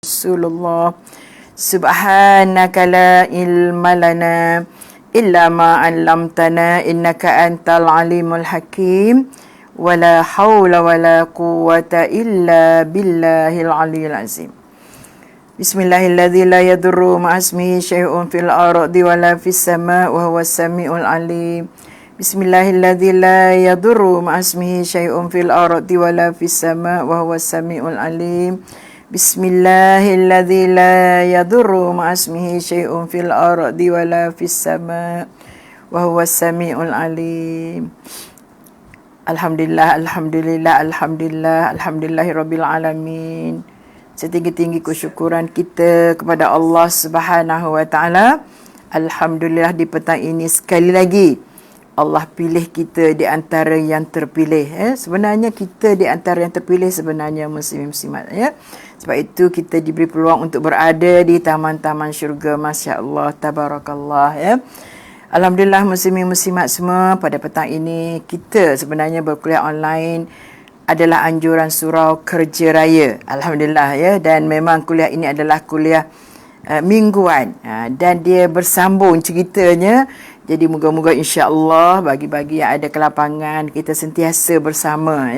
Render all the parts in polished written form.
Rasulullah. Subhanaka la ilma lana illa ma 'allamtana innaka antal alimul hakim. Wala haula wala quwwata illa billahil aliyyil azim. Bismillahilladzi la yadurru ma'asmihi syai'un fil ardi wala fis sama' wa huwas samiul alim. Bismillahilladzi la yadurru ma'asmihi syai'un fil ardi wala fis sama' wa huwas samiul alim. Bismillahilladzi la yadurru ma'asmihi syai'un fil ardi wala fis sama' wa huwas samiul alim. Alhamdulillah, alhamdulillah, alhamdulillah, alhamdulillahirabbil alamin. Setinggi-tinggi kesyukuran kita kepada Allah Subhanahu wa taala. Alhamdulillah, di petang ini sekali lagi Allah pilih kita di antara yang terpilih. Sebenarnya kita di antara yang terpilih sebenarnya muslim-muslimat. Sebab itu kita diberi peluang untuk berada di taman-taman syurga. Masya Allah, tabarakallah. Alhamdulillah, muslimin-muslimat semua, pada petang ini kita sebenarnya berkuliah online adalah anjuran surau kerja raya. Alhamdulillah dan memang kuliah ini adalah kuliah mingguan dan dia bersambung ceritanya. Jadi moga-moga insya-Allah bagi-bagi yang ada kelapangan kita sentiasa bersama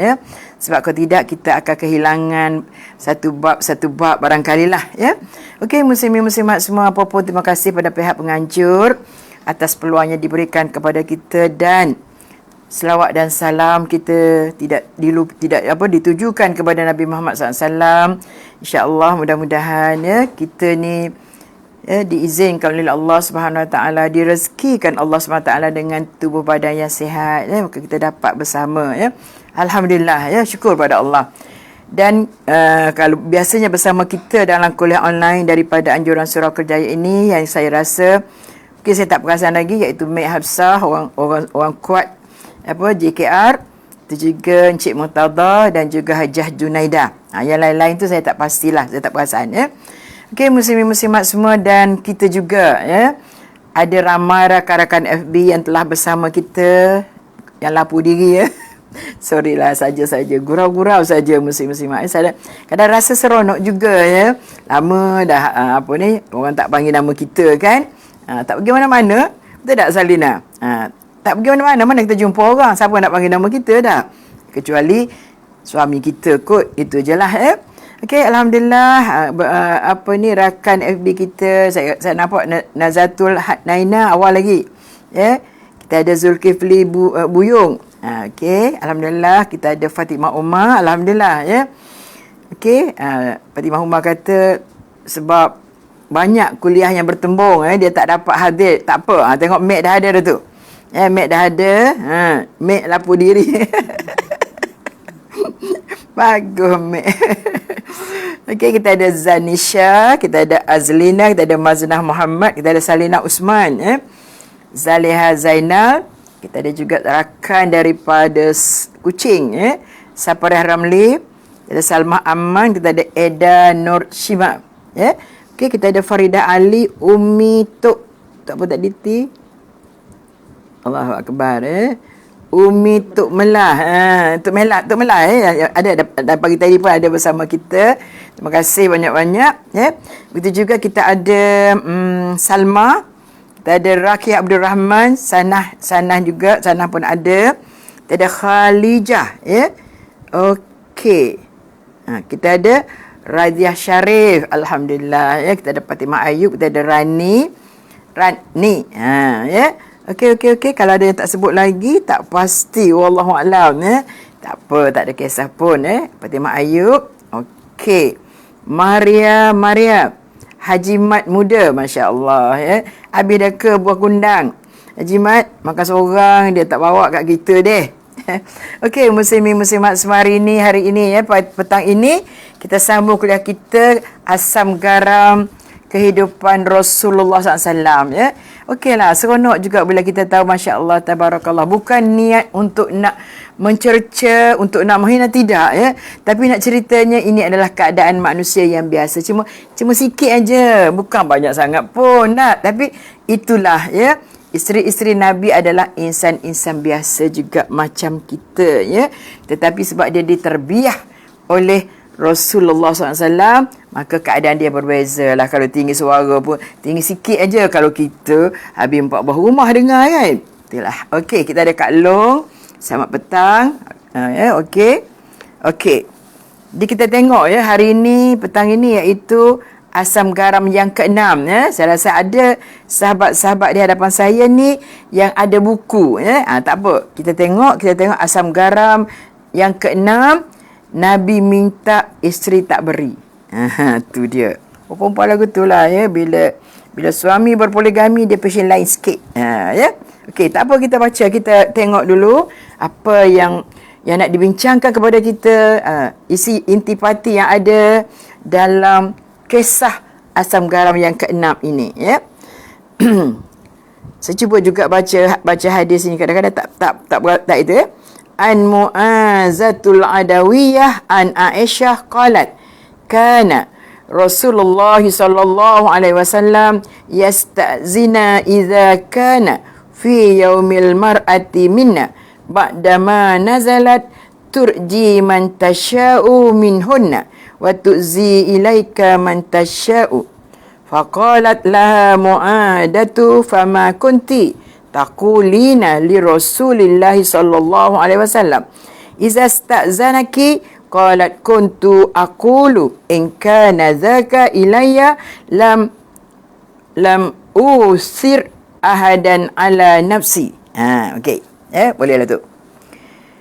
Sebab kalau tidak kita akan kehilangan satu bab barangkalilah Okey, muslimin-muslimat semua, apa-apa terima kasih pada pihak penganjur atas peluang yang diberikan kepada kita, dan selawat dan salam kita tidak ditujukan kepada Nabi Muhammad SAW. InsyaAllah mudah-mudahan kita ni diizinkan oleh Allah Subhanahu Wa Taala, direzekikan Allah Subhanahu Wa Taala dengan tubuh badan yang sihat maka kita dapat bersama Alhamdulillah syukur pada Allah. Dan kalau biasanya bersama kita dalam kuliah online daripada anjuran surau kerjaya ini, yang saya rasa mungkin saya tak perasan lagi, iaitu Mek Hafsah, orang kuat JKR, itu juga Encik Murtada dan juga Hajah Junaidah. Yang lain-lain tu saya tak pastilah, saya tak perasan Okey, muslimin-muslimat semua, dan kita juga ada ramai rakan-rakan FB yang telah bersama kita yang lapu diri Sorry lah, saja-saja gurau-gurau saja muslim-muslimat. Saya kadang rasa seronok juga lama dah orang tak panggil nama kita kan. Tak pergi mana-mana, betul tak Salina? Tak pergi mana-mana, mana kita jumpa orang, siapa nak panggil nama kita dah, kecuali suami kita kot, itu je lah Okey, Alhamdulillah, rakan FB kita, saya nampak Nazatul Naina awal lagi kita ada Zulkifli Buyung. Okey, Alhamdulillah, kita ada Fatimah Umar, Alhamdulillah Okey, Fatimah Umar kata sebab banyak kuliah yang bertembung dia tak dapat hadir. Tak apa, tengok Mek dah ada dah tu. Mek dah ada. Mek lapu diri. Bagus Mek. Okey, kita ada Zanisha, kita ada Azlina, kita ada Maznah Muhammad, kita ada Salina Usman, Zaliha Zainal, kita ada juga rakan daripada Kuching, Saparah Ramli, kita ada Salmah Aman, kita ada Eda Nur Shima, Okey, kita ada Farida Ali, Umi Tok, tak apa tak diti. Allahu Akbar Umi Tok Melah, Tok Melah ada pagi tadi pun ada bersama kita. Terima kasih banyak-banyak Begitu juga kita ada Salma, kita ada Raki Abdul Rahman, Sanah juga, Sanah pun ada. Kita ada Khalijah Okey, kita ada Radiah Syarif, Alhamdulillah kita ada Fatimah Ayub, kita ada Rani Okey, kalau ada yang tak sebut lagi tak pasti, wallahu alam tak apa, tak ada kisah pun Fatimah Ayub. Okey, Maria Haji Mat muda, masya-Allah habis dah ke buah kundang. Haji Mat makan seorang, dia tak bawa kat kita deh. Okey, muslimin-muslimat semua, hari ini petang ini kita sambung kuliah kita Asam Garam Kehidupan Rasulullah SAW Okeylah, seronok juga bila kita tahu, masya-Allah, tabarakallah, bukan niat untuk nak mencerca, untuk nak menghina, tidak tapi nak ceritanya ini adalah keadaan manusia yang biasa, cuma sikit aja, bukan banyak sangat pun tapi itulah isteri-isteri Nabi adalah insan-insan biasa juga macam kita tetapi sebab dia diterbiah oleh Rasulullah SAW, maka keadaan dia berbeza lah. Kalau tinggi suara pun tinggi sikit aja. Kalau kita habis 4 buah rumah dengar kan. Itulah. Okey, kita ada Kak Long. Selamat petang. Okey. Jadi kita tengok ya hari ini, petang ini, iaitu asam garam yang ke-6 ya. Saya rasa ada sahabat-sahabat di hadapan saya ni yang ada buku ya. Tak apa. Kita tengok asam garam yang ke-6, Nabi minta isteri tak beri. Tu dia. Perempuan lagu tu lah ya, bila suami berpoligami dia passion lain sikit. Ya. Okey, tak apa, kita baca, kita tengok dulu apa yang nak dibincangkan kepada kita, isi intipati yang ada dalam kisah asam garam yang ke-6 ini ya. Saya cuba juga baca hadis ini, kadang-kadang tak itu ya. An Mu'azatul Adawiyah an Aisyah qalat kana Rasulullah sallallahu alaihi wasallam yasta'zina idza kana fi yaumil mar'ati minna ba'dama nazalat turji man tasha'u minhunna wa tu'zi ilaika man tasha'u. Faqalat laha Mu'adatu fama kunti taqulina li Rasulillah sallallahu alaihi wasallam iza sta'zanaki. Qalat kuntu aqulu in kana dhaka ilayya lam usir ahadan ala nafsi. Okey. Bolehlah tu.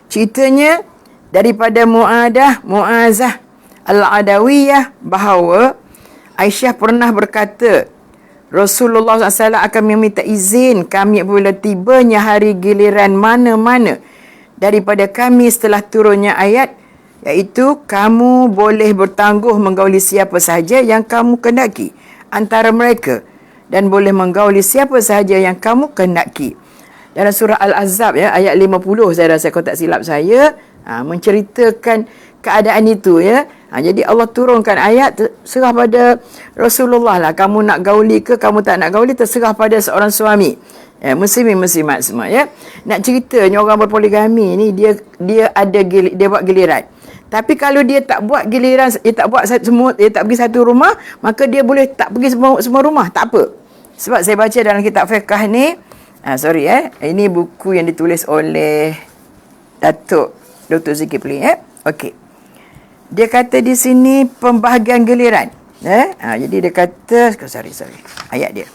Ceritanya daripada Mu'azah Al-Adawiyah bahawa Aisyah pernah berkata, Rasulullah SAW akan meminta izin kami apabila tibanya hari giliran mana-mana daripada kami setelah turunnya ayat, iaitu kamu boleh bertangguh menggauli siapa sahaja yang kamu kendaki antara mereka dan boleh menggauli siapa sahaja yang kamu kendaki. Dalam surah Al-Ahzab ya, ayat 50 saya rasa, kalau tak silap saya, menceritakan keadaan itu ya. Jadi Allah turunkan ayat, serah pada Rasulullah lah, kamu nak gauli ke kamu tak nak gauli, terserah pada seorang suami. Muslimat semua ya. Nak ceritanya orang berpoligami ni dia buat giliran. Tapi kalau dia tak buat giliran, dia tak pergi satu rumah, maka dia boleh tak pergi semua rumah, tak apa. Sebab saya baca dalam kitab fiqh ni, ini buku yang ditulis oleh Datuk Dr. Zulkifli Okey. Dia kata di sini pembahagian giliran. Jadi dia kata, ayat dia.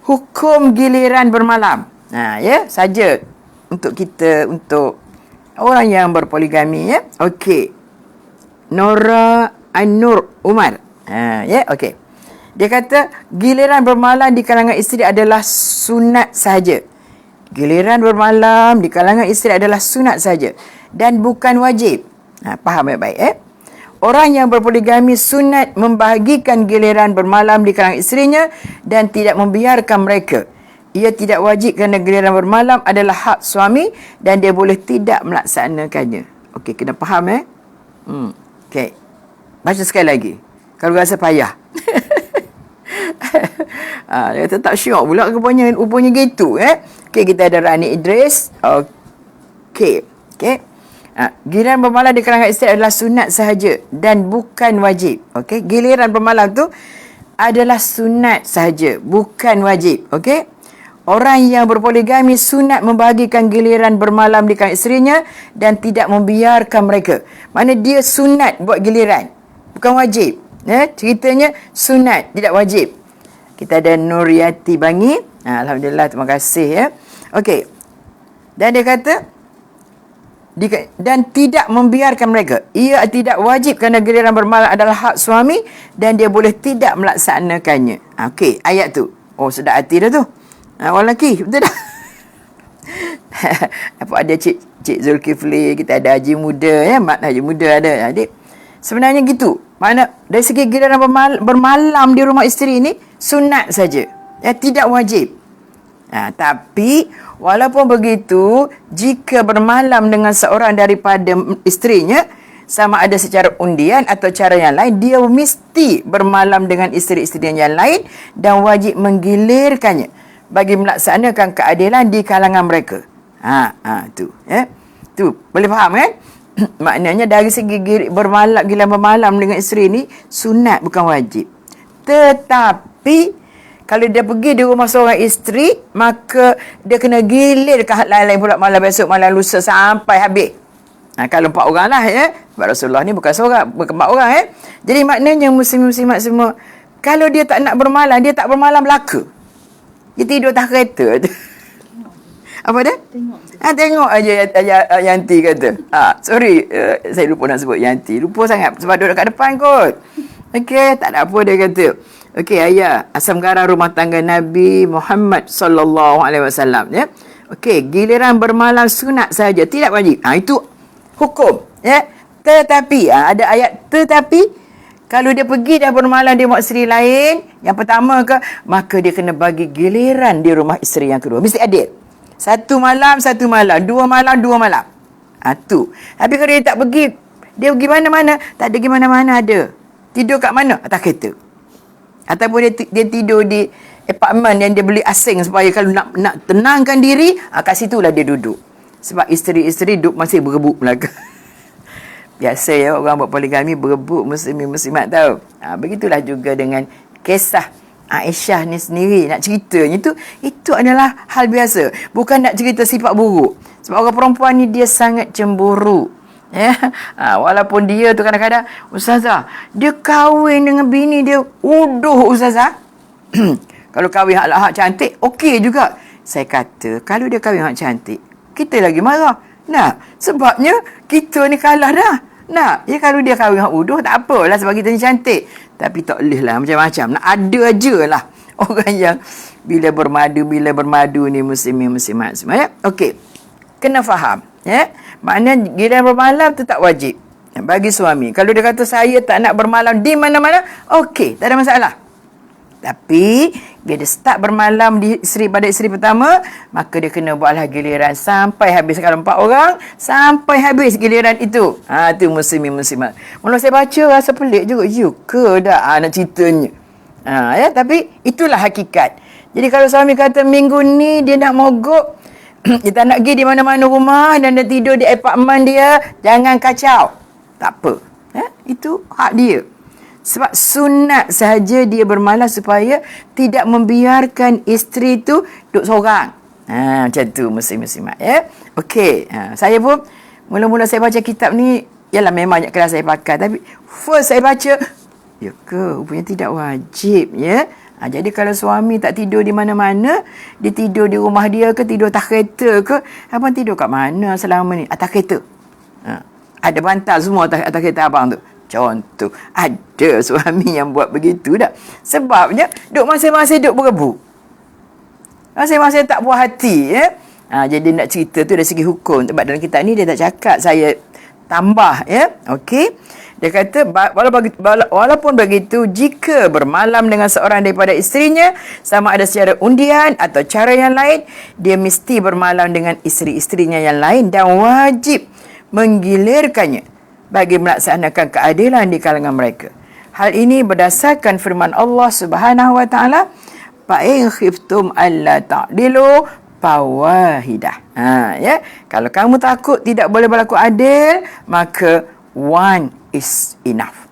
Hukum giliran bermalam. Saja untuk kita, untuk orang yang berpoligami ya. Okey. Nora An-Nur Umar. Okey. Dia kata giliran bermalam di kalangan isteri adalah sunat sahaja. Giliran bermalam di kalangan isteri adalah sunat sahaja dan bukan wajib. Faham baik-baik Orang yang berpoligami sunat membahagikan giliran bermalam di kalangan isterinya dan tidak membiarkan mereka. Ia tidak wajib kerana giliran bermalam adalah hak suami dan dia boleh tidak melaksanakannya. Okey, kena faham Okey. Baca sekali lagi. Kalau rasa payah. Dia kata tak syok pula rupanya gitu Okey, kita ada Rani Idris. Okey. Giliran bermalam di kalangan isteri adalah sunat sahaja dan bukan wajib. Okey, giliran bermalam tu adalah sunat sahaja, bukan wajib. Okey. Orang yang berpoligami sunat membahagikan giliran bermalam di kalangan isterinya dan tidak membiarkan mereka. Mana dia sunat buat giliran, bukan wajib. Ceritanya sunat, tidak wajib. Kita ada Nuriyati Bangi. Alhamdulillah, terima kasih Okey. Dan dia kata dan tidak membiarkan mereka. Ia tidak wajib kerana giliran bermalam adalah hak suami dan dia boleh tidak melaksanakannya. Okey, ayat tu. Sedap hati dah tu. Orang lelaki, betul dah. Apa ada Cik Zulkifli, kita ada Haji Muda Mat Haji Muda ada. Jadi sebenarnya gitu. Mana dari segi giliran bermalam di rumah isteri ni sunat saja. Tidak wajib. Tapi walaupun begitu, jika bermalam dengan seorang daripada isterinya, sama ada secara undian atau cara yang lain, dia mesti bermalam dengan isteri-isteri yang lain dan wajib menggilirkannya bagi melaksanakan keadilan di kalangan mereka. Tu boleh faham kan? Maknanya dari segi giliran bermalam dengan isteri ni sunat bukan wajib. Tetapi kalau dia pergi di rumah seorang isteri, maka dia kena gilir ke lain-lain pula malam besok, malam lusa sampai habis. Kalau 4 orang lah ya. Sebab Rasulullah ni bukan seorang, bukan 4 orang ya. Jadi maknanya muslim-muslimat semua, kalau dia tak nak bermalam, dia tak bermalam belaka. Dia tidur atas kereta tu. Apa dia? Tengok aja Yanti kata. Sorry, saya lupa nak sebut Yanti. Lupa sangat sebab duduk kat depan kot. Okey, tak ada apa dia kata. Okey, ayah, asam garam rumah tangga Nabi Muhammad sallallahu alaihi wasallam ya. Okey, giliran bermalam sunat saja, tidak wajib. Itu hukum ya. Tetapi ada ayat tetapi kalau dia pergi dah bermalam di rumah isteri lain, yang pertama ke, maka dia kena bagi giliran di rumah isteri yang kedua. Mesti adil. 1 malam, 1 malam, 2 malam, 2 malam. Tu. Tapi kalau dia tak pergi, dia pergi mana-mana, tak ada pergi mana-mana ada. Tidur kat mana? Atas kereta. Ataupun dia tidur di apartmen yang dia beli asing supaya kalau nak tenangkan diri, kat situlah dia duduk. Sebab isteri-isteri duduk masih berebut belaka. Biasa ya orang buat poligami berebut muslimin-muslimat tahu. Begitulah juga dengan kisah Aisyah ni sendiri nak ceritanya itu adalah hal biasa. Bukan nak cerita sifat buruk. Sebab orang perempuan ni dia sangat cemburu. Ya. Walaupun dia tu kadang-kadang, ustazah, dia kahwin dengan bini dia uduh ustazah. Kalau kahwin hak cantik, okey juga. Saya kata, kalau dia kahwin hak cantik, kita lagi marah. Sebabnya kita ni kalah dah. Ya kalau dia kahwin hak uduh, tak apalah sebab kita ni cantik. Tapi tak boleh lah macam-macam. Nak ada aja lah orang yang bila bermadu ni muslimat semua ya. Okey. Kena faham ya. Maknanya giliran bermalam tu tak wajib bagi suami. Kalau dia kata saya tak nak bermalam di mana-mana, okey, tak ada masalah. Tapi bila dia start bermalam pada isteri pertama, maka dia kena buatlah giliran sampai habis. Kalau 4 orang, sampai habis giliran itu. Tu muslimat. Mula saya baca rasa pelik juga. Ya ke dah nak ceritanya. Ya, tapi itulah hakikat. Jadi kalau suami kata minggu ni dia nak mogok, dia tak nak pergi di mana-mana rumah dan dia tidur di apartmen dia, jangan kacau. Tak apa. Itu hak dia. Sebab sunat sahaja dia bermalam supaya tidak membiarkan isteri tu duduk seorang. Macam tu muslim-muslimat ya. Okey, saya pun mula-mula saya baca kitab ni, yalah memang banyak kelas saya pakai, tapi first saya baca, ya ke, rupanya tidak wajib ya. Jadi kalau suami tak tidur di mana-mana, dia tidur di rumah dia ke, tidur atas kereta ke, abang tidur kat mana selama ni? Atas kereta. Ada bantal semua atas kereta abang tu. Contoh, ada suami yang buat begitu dah. Sebabnya duk masing-masing duk berebut. Masing-masing tak puas hati ya. Jadi nak cerita tu dari segi hukum. Sebab dalam kitab ni dia tak cakap, saya tambah ya. Okey. Dia kata walaupun begitu, jika bermalam dengan seorang daripada isterinya, sama ada secara undian atau cara yang lain, dia mesti bermalam dengan isteri-isterinya yang lain dan wajib menggilirkannya bagi melaksanakan keadilan di kalangan mereka. Hal ini berdasarkan firman Allah Subhanahu wa taala, fa in khiftum alla ta'dilu fawahidah. Ya, kalau kamu takut tidak boleh berlaku adil, maka one is enough.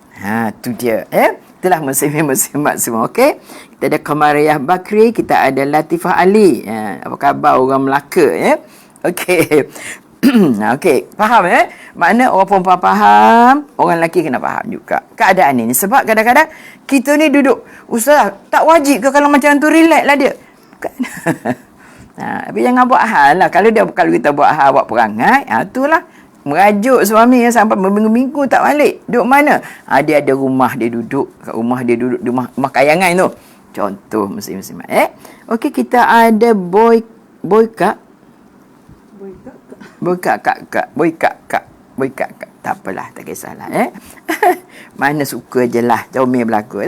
Tu dia ya. Itulah muslimat semua. Okey, kita ada Qamariyah Bakri, kita ada Latifah Ali. Apa khabar orang Melaka ya. Okey. Okey, faham ya? Makna orang perempuan faham, orang lelaki kena faham juga keadaan ini. Sebab kadang-kadang kita ni duduk, ustaz, tak wajib ke kalau macam tu, relax lah dia. Tapi jangan buat hal lah. Kalau kita buat hal, buat perangai, itulah merajuk suami sampai berminggu-minggu tak balik. Duduk mana? Dia ada rumah dia duduk, kat rumah dia duduk di rumah kayangan tu. Contoh muslim-muslimat Okey, kita ada boy kak. Boy kak. Tak apalah, tak kisahlah Mana suka je lah, comel berlaku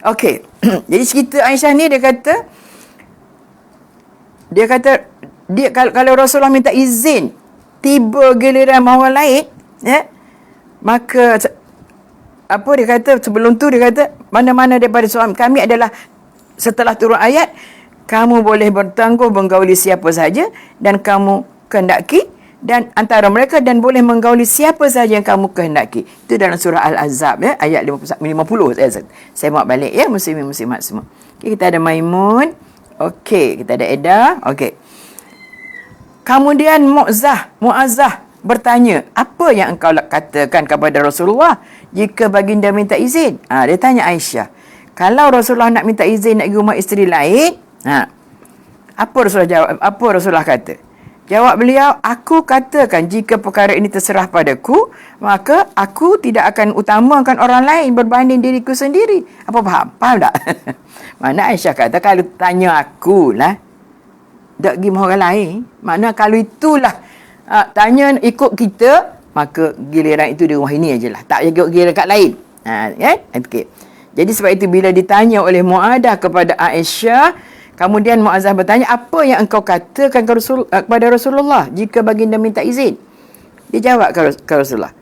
Okey. Jadi cerita Aisyah ni dia kata kalau Rasulullah minta izin tiba giliran orang lain maka apa dia kata sebelum tu, dia kata mana-mana daripada suami kami adalah, setelah turun ayat, kamu boleh bertangguh menggauli siapa saja dan kamu kehendaki dan antara mereka dan boleh menggauli siapa sahaja yang kamu kehendaki. Itu dalam surah Al-Ahzab ya, ayat 50 saya buat balik ya, muslimin muslimat semua. Okay, kita ada Maimun. Okey, kita ada Edah. Okey. Kemudian Muazzah bertanya, apa yang engkau katakan kepada Rasulullah jika baginda minta izin? Dia tanya Aisyah, kalau Rasulullah nak minta izin nak pergi rumah isteri lain, apa Rasulullah jawab? Apa Rasulullah kata? Jawab beliau, aku katakan jika perkara ini terserah padaku, maka aku tidak akan utamakan orang lain berbanding diriku sendiri. Apa faham? Faham tak? Mana Aisyah kata, kalau tanya aku lah, tak pergi orang lain. Makna kalau itulah tanya ikut kita, maka giliran itu di rumah ini ajalah. Tak ikut giliran kat lain. Okay. Jadi sebab itu bila ditanya oleh Muadah kepada Aisyah, kemudian Muazzah bertanya, apa yang engkau katakan kepada Rasulullah jika baginda minta izin? Dia jawab ke Rasulullah,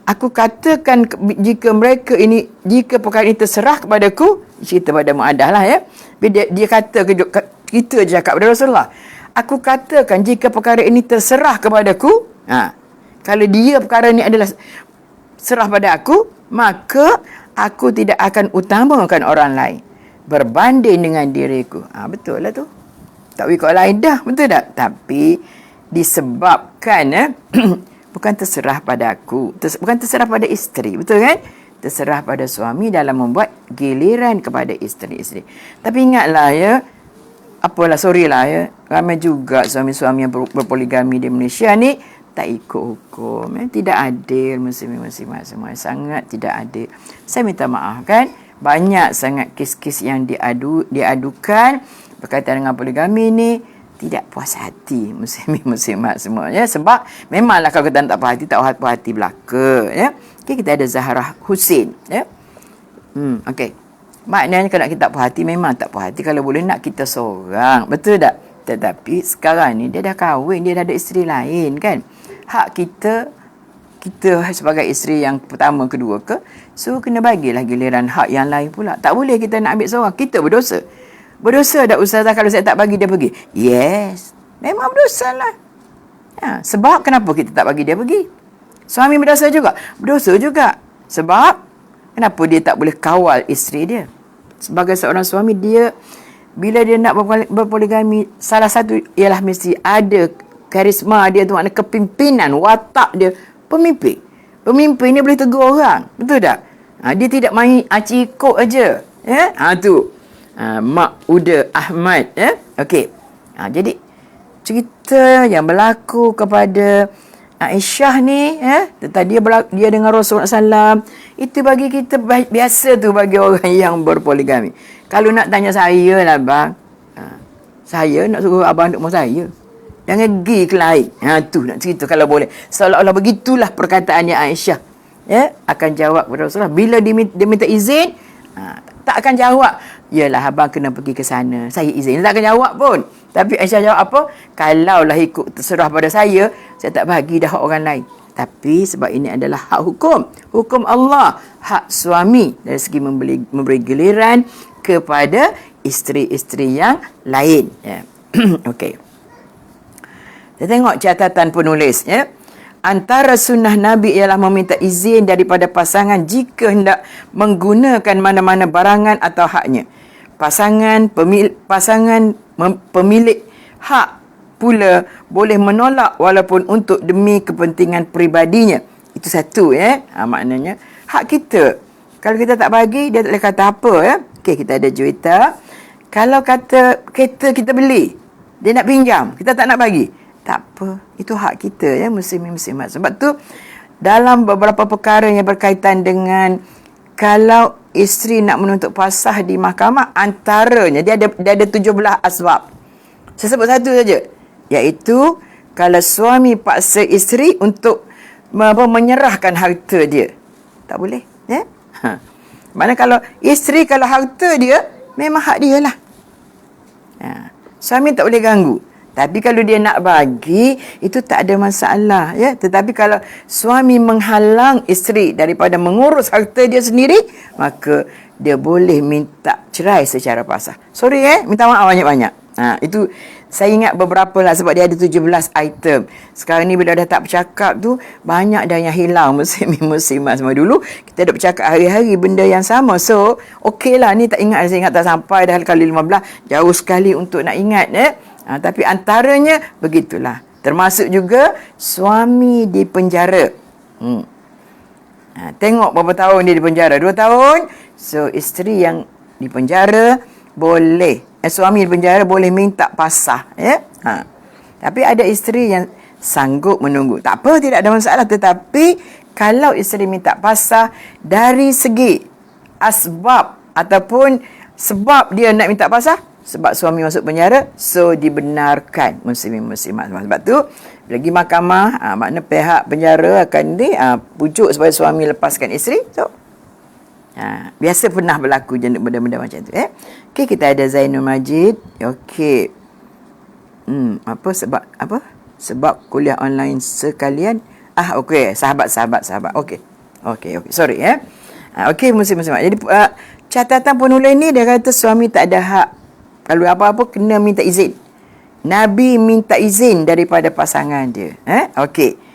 aku katakan jika perkara ini terserah kepadaku, cerita pada Muadah lah ya. Dia kata kita je cakap kepada Rasulullah, aku katakan jika perkara ini terserah kepadaku, kalau dia perkara ini adalah serah pada aku, maka aku tidak akan utamakan orang lain berbanding dengan diriku. Betul lah tu. Tak ikut lain dah, betul tak? Tapi disebabkan bukan terserah pada aku, bukan terserah pada isteri, betul kan? Terserah pada suami dalam membuat giliran kepada isteri-isteri. Tapi ingatlah ya, sorry lah ya, ramai juga suami-suami yang berpoligami di Malaysia ni tak ikut hukum. Tidak adil, muslimin-muslimat semua. Sangat tidak adil. Saya minta maaf kan, banyak sangat kes-kes yang diadukan berkaitan dengan poligami ni, tidak puas hati muslimin-muslimat semua ya. Sebab memanglah kalau kita tak puas hati, tak puas hati belaka ya. Okay, kita ada Zahra Hussein ya. Okey. Maknanya kalau kita tak puas hati, memang tak puas hati kalau boleh nak kita seorang, betul tak? Tetapi sekarang ni dia dah kahwin, dia dah ada isteri lain kan. Hak kita sebagai isteri yang pertama, kedua ke, so kena bagilah giliran hak yang lain pula. Tak boleh kita nak ambil seorang, kita berdosa. Berdosa tak ustazah kalau saya tak bagi dia pergi? Yes, memang berdosa lah. Sebab kenapa kita tak bagi dia pergi? Suami berdosa juga? Berdosa juga. Sebab kenapa dia tak boleh kawal isteri dia? Sebagai seorang suami, dia bila dia nak berpoligami, salah satu ialah mesti ada karisma dia tu, makna kepimpinan, watak dia pemimpin. Pemimpin ni boleh tegur orang, betul tak? Dia tidak main cikuk aja. Ya? Tu. Mak Uda Ahmad ya. Okey. Jadi cerita yang berlaku kepada Aisyah ni tadi dia dengan Rasulullah SAW, itu bagi kita biasa tu, bagi orang yang berpoligami. Kalau nak tanya saya lah bang, saya nak suruh abang duk rumah saya, jangan pergi ke lain. Tu nak cerita kalau boleh, seolah-olah begitulah perkataannya Aisyah ya, akan jawab kepada Rasulullah bila dia minta izin. Tak akan jawab, yalah abang kena pergi ke sana, saya izin. Tak akan jawab pun. Tapi Aisyah jawab apa? Kalaulah ikut terserah pada saya tak bagi dah hak orang lain. Tapi sebab ini adalah hak hukum Allah, hak suami dari segi memberi giliran kepada isteri-isteri yang lain ya. Okey. Kita tengok catatan penulis ya. Antara sunnah Nabi ialah meminta izin daripada pasangan jika hendak menggunakan mana-mana barangan atau haknya. Pemilik hak pula boleh menolak walaupun untuk demi kepentingan peribadinya. Itu satu ya. Maknanya hak kita. Kalau kita tak bagi, dia tak boleh kata apa ya. Okey, kita ada Juwita. Kalau kata kereta kita beli, dia nak pinjam, kita tak nak bagi, tak apa, itu hak kita ya, muslimin-muslimat. Sebab tu dalam beberapa perkara yang berkaitan dengan kalau isteri nak menuntut pasah di mahkamah, antaranya dia ada 17 asbab. Saya sebut satu saja, iaitu kalau suami paksa isteri untuk menyerahkan harta dia, tak boleh ya. Mana kalau isteri, kalau harta dia memang hak dia lah, suami tak boleh ganggu. Tapi kalau dia nak bagi, itu tak ada masalah ya. Tetapi kalau suami menghalang isteri daripada mengurus harta dia sendiri, maka dia boleh minta cerai secara pasah. Sorry minta maaf banyak-banyak. Itu saya ingat beberapa lah sebab dia ada 17 item. Sekarang ni bila dah tak bercakap tu, banyak dah yang hilang muslimat semua. Dulu kita dah bercakap hari-hari benda yang sama. So, okey lah, ni tak ingat, saya ingat tak sampai dah kali 15. Jauh sekali untuk nak ingat. Tapi antaranya begitulah. Termasuk juga suami di penjara. Tengok berapa tahun dia di penjara. 2 tahun. So, isteri yang di penjara boleh, suami di penjara boleh minta pasah. Tapi ada isteri yang sanggup menunggu. Tak apa, tidak ada masalah. Tetapi kalau isteri minta pasah dari segi asbab ataupun sebab dia nak minta pasah, sebab suami masuk penjara, so dibenarkan muslimat. Sebab tu lagi mahkamah, makna pihak penjara akan pujuk supaya suami lepaskan isteri. So biasa pernah berlaku benda-benda macam tu. Okey, kita ada Zainul Majid. Okey. Sebab kuliah online sekalian. Okey, sahabat. Okey. Sorry okey, muslimat. Jadi catatan penulis ni dia kata suami tak ada hak. Kalau apa-apa kena minta izin. Nabi minta izin daripada pasangan dia. Okey.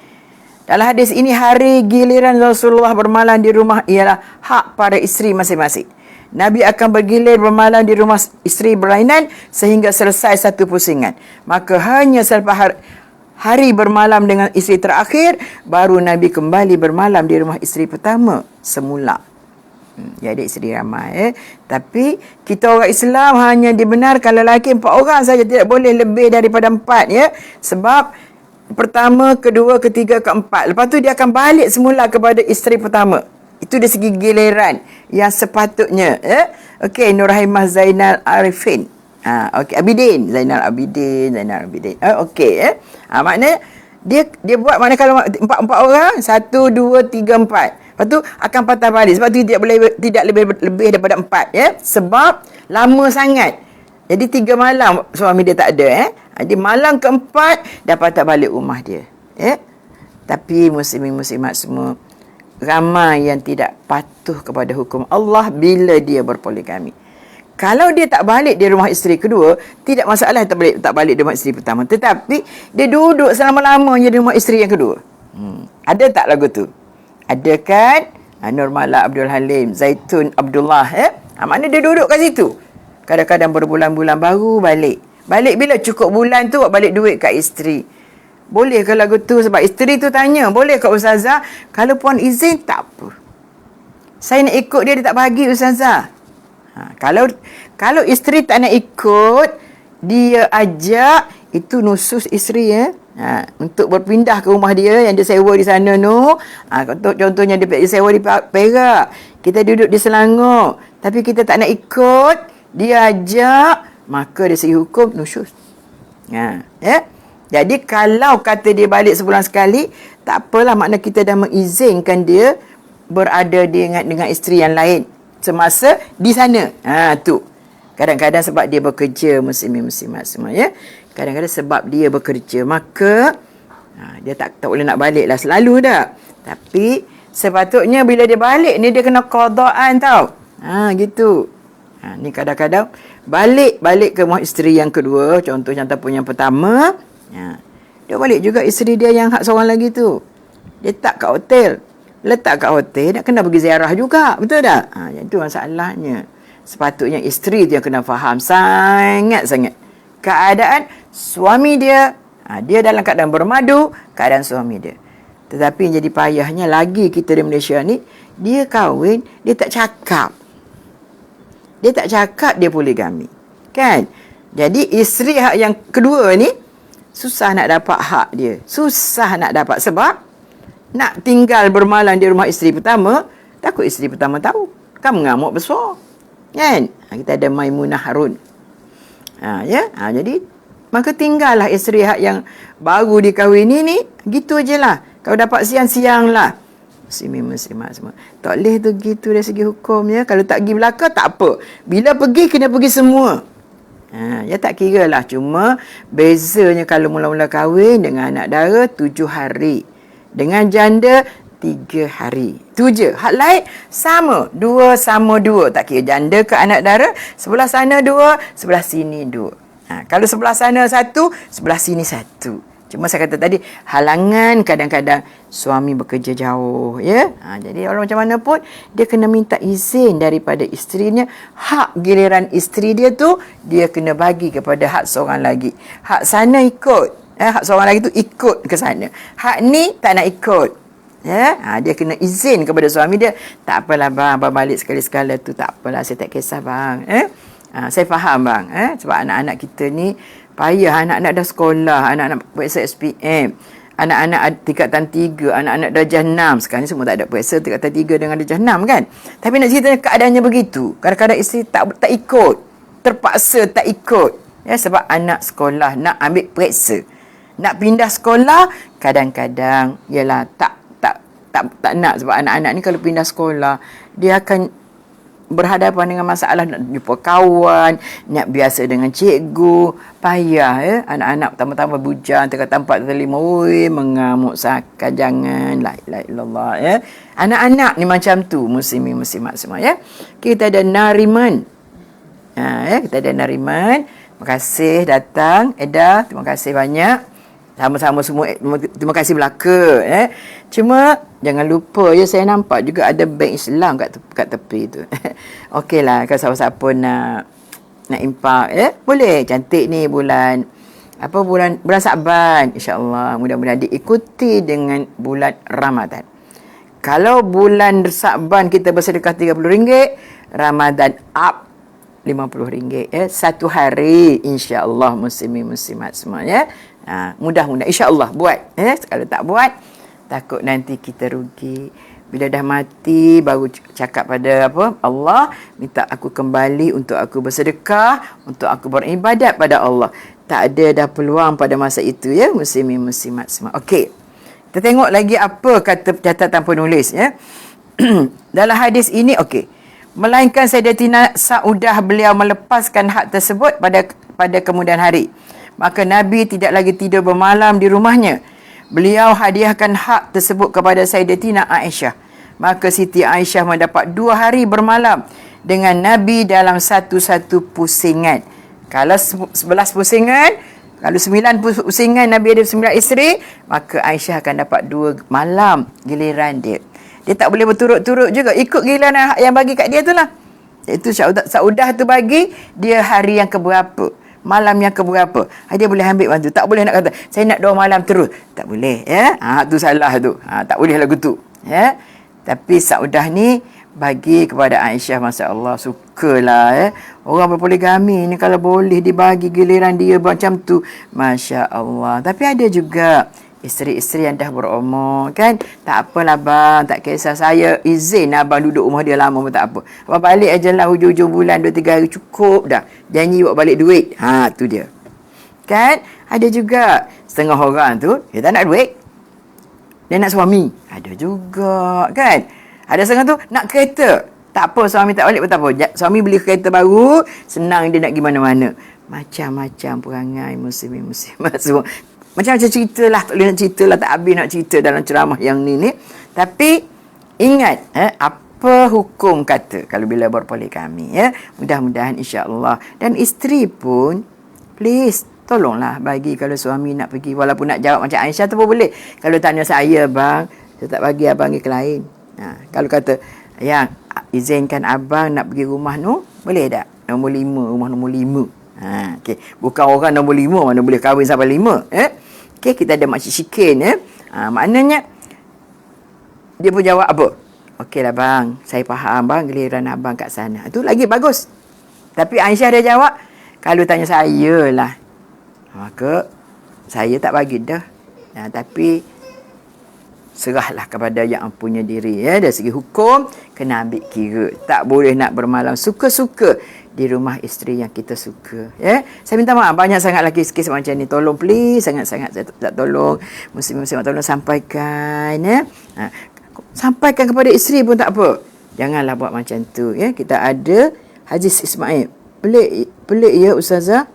Dalam hadis ini, hari giliran Rasulullah bermalam di rumah ialah hak para isteri masing-masing. Nabi akan bergilir bermalam di rumah isteri berlainan sehingga selesai satu pusingan. Maka hanya selepas hari bermalam dengan isteri terakhir, baru Nabi kembali bermalam di rumah isteri pertama semula. Dia ada isteri ramai. Tapi kita orang Islam hanya dibenarkan lelaki 4 orang saja. Tidak boleh lebih daripada 4. Sebab pertama, kedua, ketiga, keempat. Lepas tu dia akan balik semula kepada isteri pertama. Itu dari segi giliran yang sepatutnya. Okey, Nurhaimah Zainal Arifin. Okey, Zainal Abidin. Okey. Maknanya dia buat, maknanya kalau 4 orang, 1, 2, 3, 4. Lepas tu akan patah balik. Sebab tu tidak lebih daripada 4. Sebab lama sangat. Jadi 3 malam suami dia tak ada. Jadi malam keempat dah patah balik rumah dia. Tapi muslimat semua, ramai yang tidak patuh kepada hukum Allah bila dia berpoligami. Kalau dia tak balik di rumah isteri kedua, tidak masalah tak balik di rumah isteri pertama. Tetapi dia duduk selama-lamanya di rumah isteri yang kedua. Ada tak lagu tu? Ada kan? Nurmala Abdul Halim, Zaitun Abdullah. Maknanya dia duduk kat situ. Kadang-kadang berbulan-bulan baru balik. Balik bila cukup bulan tu, balik duit kat isteri. Boleh ke lagu tu? Sebab isteri tu tanya, boleh ke Ustazah? Kalau puan izin, tak apa. Saya nak ikut dia tak bagi Ustazah. Kalau isteri tak nak ikut, dia ajak, itu nusus isteri untuk berpindah ke rumah dia yang dia sewa di sana tu. Contohnya dia sewa di Perak, kita duduk di Selangor, tapi kita tak nak ikut, dia ajak, maka dari segi hukum nusyuz. Jadi kalau kata dia balik sebulan sekali, tak apalah, makna kita dah mengizinkan dia berada dengan isteri yang lain semasa di sana. Tu. Kadang-kadang sebab dia bekerja, muslimat semua Kadang-kadang sebab dia bekerja, maka dia tak boleh nak balik lah selalu dah. Tapi sepatutnya bila dia balik ni, dia kena qadaan tau. Gitu. Ni kadang-kadang balik ke rumah isteri yang kedua, contohnya ataupun yang pertama, dia balik juga isteri dia yang hak seorang lagi tu. Dia letak kat hotel, nak kena pergi ziarah juga, betul tak? Itu masalahnya. Sepatutnya isteri tu yang kena faham sangat-sangat keadaan suami dia. Dia dalam keadaan bermadu, keadaan suami dia. Tetapi yang jadi payahnya lagi, kita di Malaysia ni, dia kahwin, dia tak cakap dia poligami, kan? Jadi isteri hak yang kedua ni susah nak dapat hak dia, susah nak dapat, sebab nak tinggal bermalam di rumah isteri pertama, takut isteri pertama tahu, kan mengamuk besar, kan? Kita ada Maimunah Harun. Jadi maka tinggallah isteri hak yang baru dikahwini ni, gitu je lah. Kalau dapat siang-siang lah. Muslimat semua, tak boleh tu gitu dari segi hukumnya. Kalau tak pergi belakang, tak apa. Bila pergi, kena pergi semua. Ya tak kira lah. Cuma bezanya kalau mula-mula kahwin dengan anak dara 7 hari. Dengan janda 3 hari. Tu je. Hak lain sama. 2 sama 2. Tak kira janda ke anak dara. Sebelah sana 2, sebelah sini 2. Kalau sebelah sana satu, sebelah sini satu. Cuma saya kata tadi, halangan kadang-kadang suami bekerja jauh, ya. Jadi orang macam mana pun, dia kena minta izin daripada isterinya. Hak giliran isteri dia tu, dia kena bagi kepada hak seorang lagi. Hak sana ikut, hak seorang lagi tu ikut ke sana. Hak ni tak nak ikut. Ya, dia kena izin kepada suami dia. Tak apalah bang, abang balik sekali-sekala tu tak apalah, saya tak kisah bang. Saya faham bang, sebab anak-anak kita ni payah, anak-anak dah sekolah, anak-anak periksa SPM, anak-anak tingkatan 3, anak-anak darjah 6. Sekarang ni semua tak ada periksa tingkatan 3 dengan darjah 6 kan. Tapi nak cerita keadaannya begitu. Kadang-kadang isteri tak ikut, terpaksa tak ikut. Ya, sebab anak sekolah nak ambil periksa. Nak pindah sekolah, kadang-kadang ialah tak nak, sebab anak-anak ni kalau pindah sekolah, dia akan berhadapan dengan masalah nak jumpa kawan, nak biasa dengan cikgu, payah ya. Anak-anak tambah-tambah bujang, terkata 4 atau 5, oi mengamuk sakan, jangan, la ilaha illallah ya. Anak-anak ni macam tu, muslimin muslimat semua ya. Kita ada Nariman. Kita ada Nariman. Terima kasih datang Eda, terima kasih banyak. Sama-sama semua, terima kasih belaka. Cuma jangan lupa, saya nampak juga ada bank Islam kat tepi tu. Okeylah, kalau siapa-siapa nak impak, boleh. Cantik ni bulan Sa'ban, insya-Allah. Mudah-mudahan diikuti dengan bulan Ramadan. Kalau bulan Sa'ban kita bersedekah RM30, Ramadan up RM50 satu hari, insya-Allah muslimin muslimat semua ya. Mudah-mudahan insya-Allah buat. Kalau tak buat, takut nanti kita rugi. Bila dah mati baru cakap pada Allah, minta aku kembali untuk aku bersedekah, untuk aku beribadat pada Allah. Tak ada dah peluang pada masa itu ya, muslimin muslimat semua. Okey. Kita tengok lagi apa kata catatan penulis ya. Dalam hadis ini melainkan Sayyidatina Saudah, beliau melepaskan hak tersebut pada kemudian hari. Maka Nabi tidak lagi tidur bermalam di rumahnya. Beliau hadiahkan hak tersebut kepada Sayyidatina Aisyah. Maka Siti Aisyah mendapat 2 hari bermalam dengan Nabi dalam satu-satu pusingan. Kalau 11 pusingan, kalau 9 pusingan Nabi ada 9 isteri, maka Aisyah akan dapat 2 malam giliran dia. Dia tak boleh berturut-turut juga, ikut giliran yang bagi kat dia tu lah. Itu Saudah tu bagi dia hari yang keberapa, malam yang keberapa. Dia boleh ambil bantu. Tak boleh nak kata saya nak 2 malam terus. Tak boleh ya. Tu salah tu. Tak boleh lagu tu. Ya. Tapi Saudah ni bagi kepada Aisyah, masya-Allah, sukalah ya. Orang berpoligami ni kalau boleh dibagi giliran dia macam tu, masya-Allah. Tapi ada juga isteri-isteri yang dah berumur kan, tak apalah bang, tak kisah, saya izin abang duduk rumah dia lama pun tak apa. Abang balik aja lah hujung-hujung bulan 2-3 hari cukup dah. Janji bawa balik duit. Tu dia. Kan? Ada juga setengah orang tu, dia tak nak duit. Dia nak suami. Ada juga kan? Ada setengah tu nak kereta. Tak apa, suami tak balik pun tak apa. Suami beli kereta baru, senang dia nak pergi mana-mana. Macam-macam perangai muslimin muslimat semua. Macam-macam cerita lah, tak boleh nak cerita lah, tak habis nak cerita dalam ceramah yang ni. Tapi ingat apa hukum kata kalau bila berpoligami ya. Mudah-mudahan insya-Allah. Dan isteri pun please tolonglah bagi kalau suami nak pergi, walaupun nak jawab macam Aisyah tu pun boleh. Kalau tanya saya, bang, saya tak bagi abang pergi ke lain. Kalau kata yang izinkan abang nak pergi rumah tu, boleh tak? Nombor 5, rumah nombor 5. Okey, bukan orang nombor 5 mana boleh kahwin sampai 5 Okey, kita ada makcik Syikin maknanya dia pun jawab apa? Okeylah bang, saya faham bang, giliran abang kat sana. Itu lagi bagus. Tapi Aisyah dia jawab, kalau tanya saya lah, maka saya tak bagi dah. Tapi serahlah kepada yang punya diri ya. Dari segi hukum kena ambil kira, tak boleh nak bermalam suka-suka di rumah isteri yang kita suka ya. Saya minta maaf banyak sangat lagi kes macam ni, tolong please, sangat-sangat saya tak tolong muslim-muslim, tolong sampaikan ya. Sampaikan kepada isteri pun tak apa, janganlah buat macam tu ya. Kita ada Haji Ismail, pelik ya ustazah,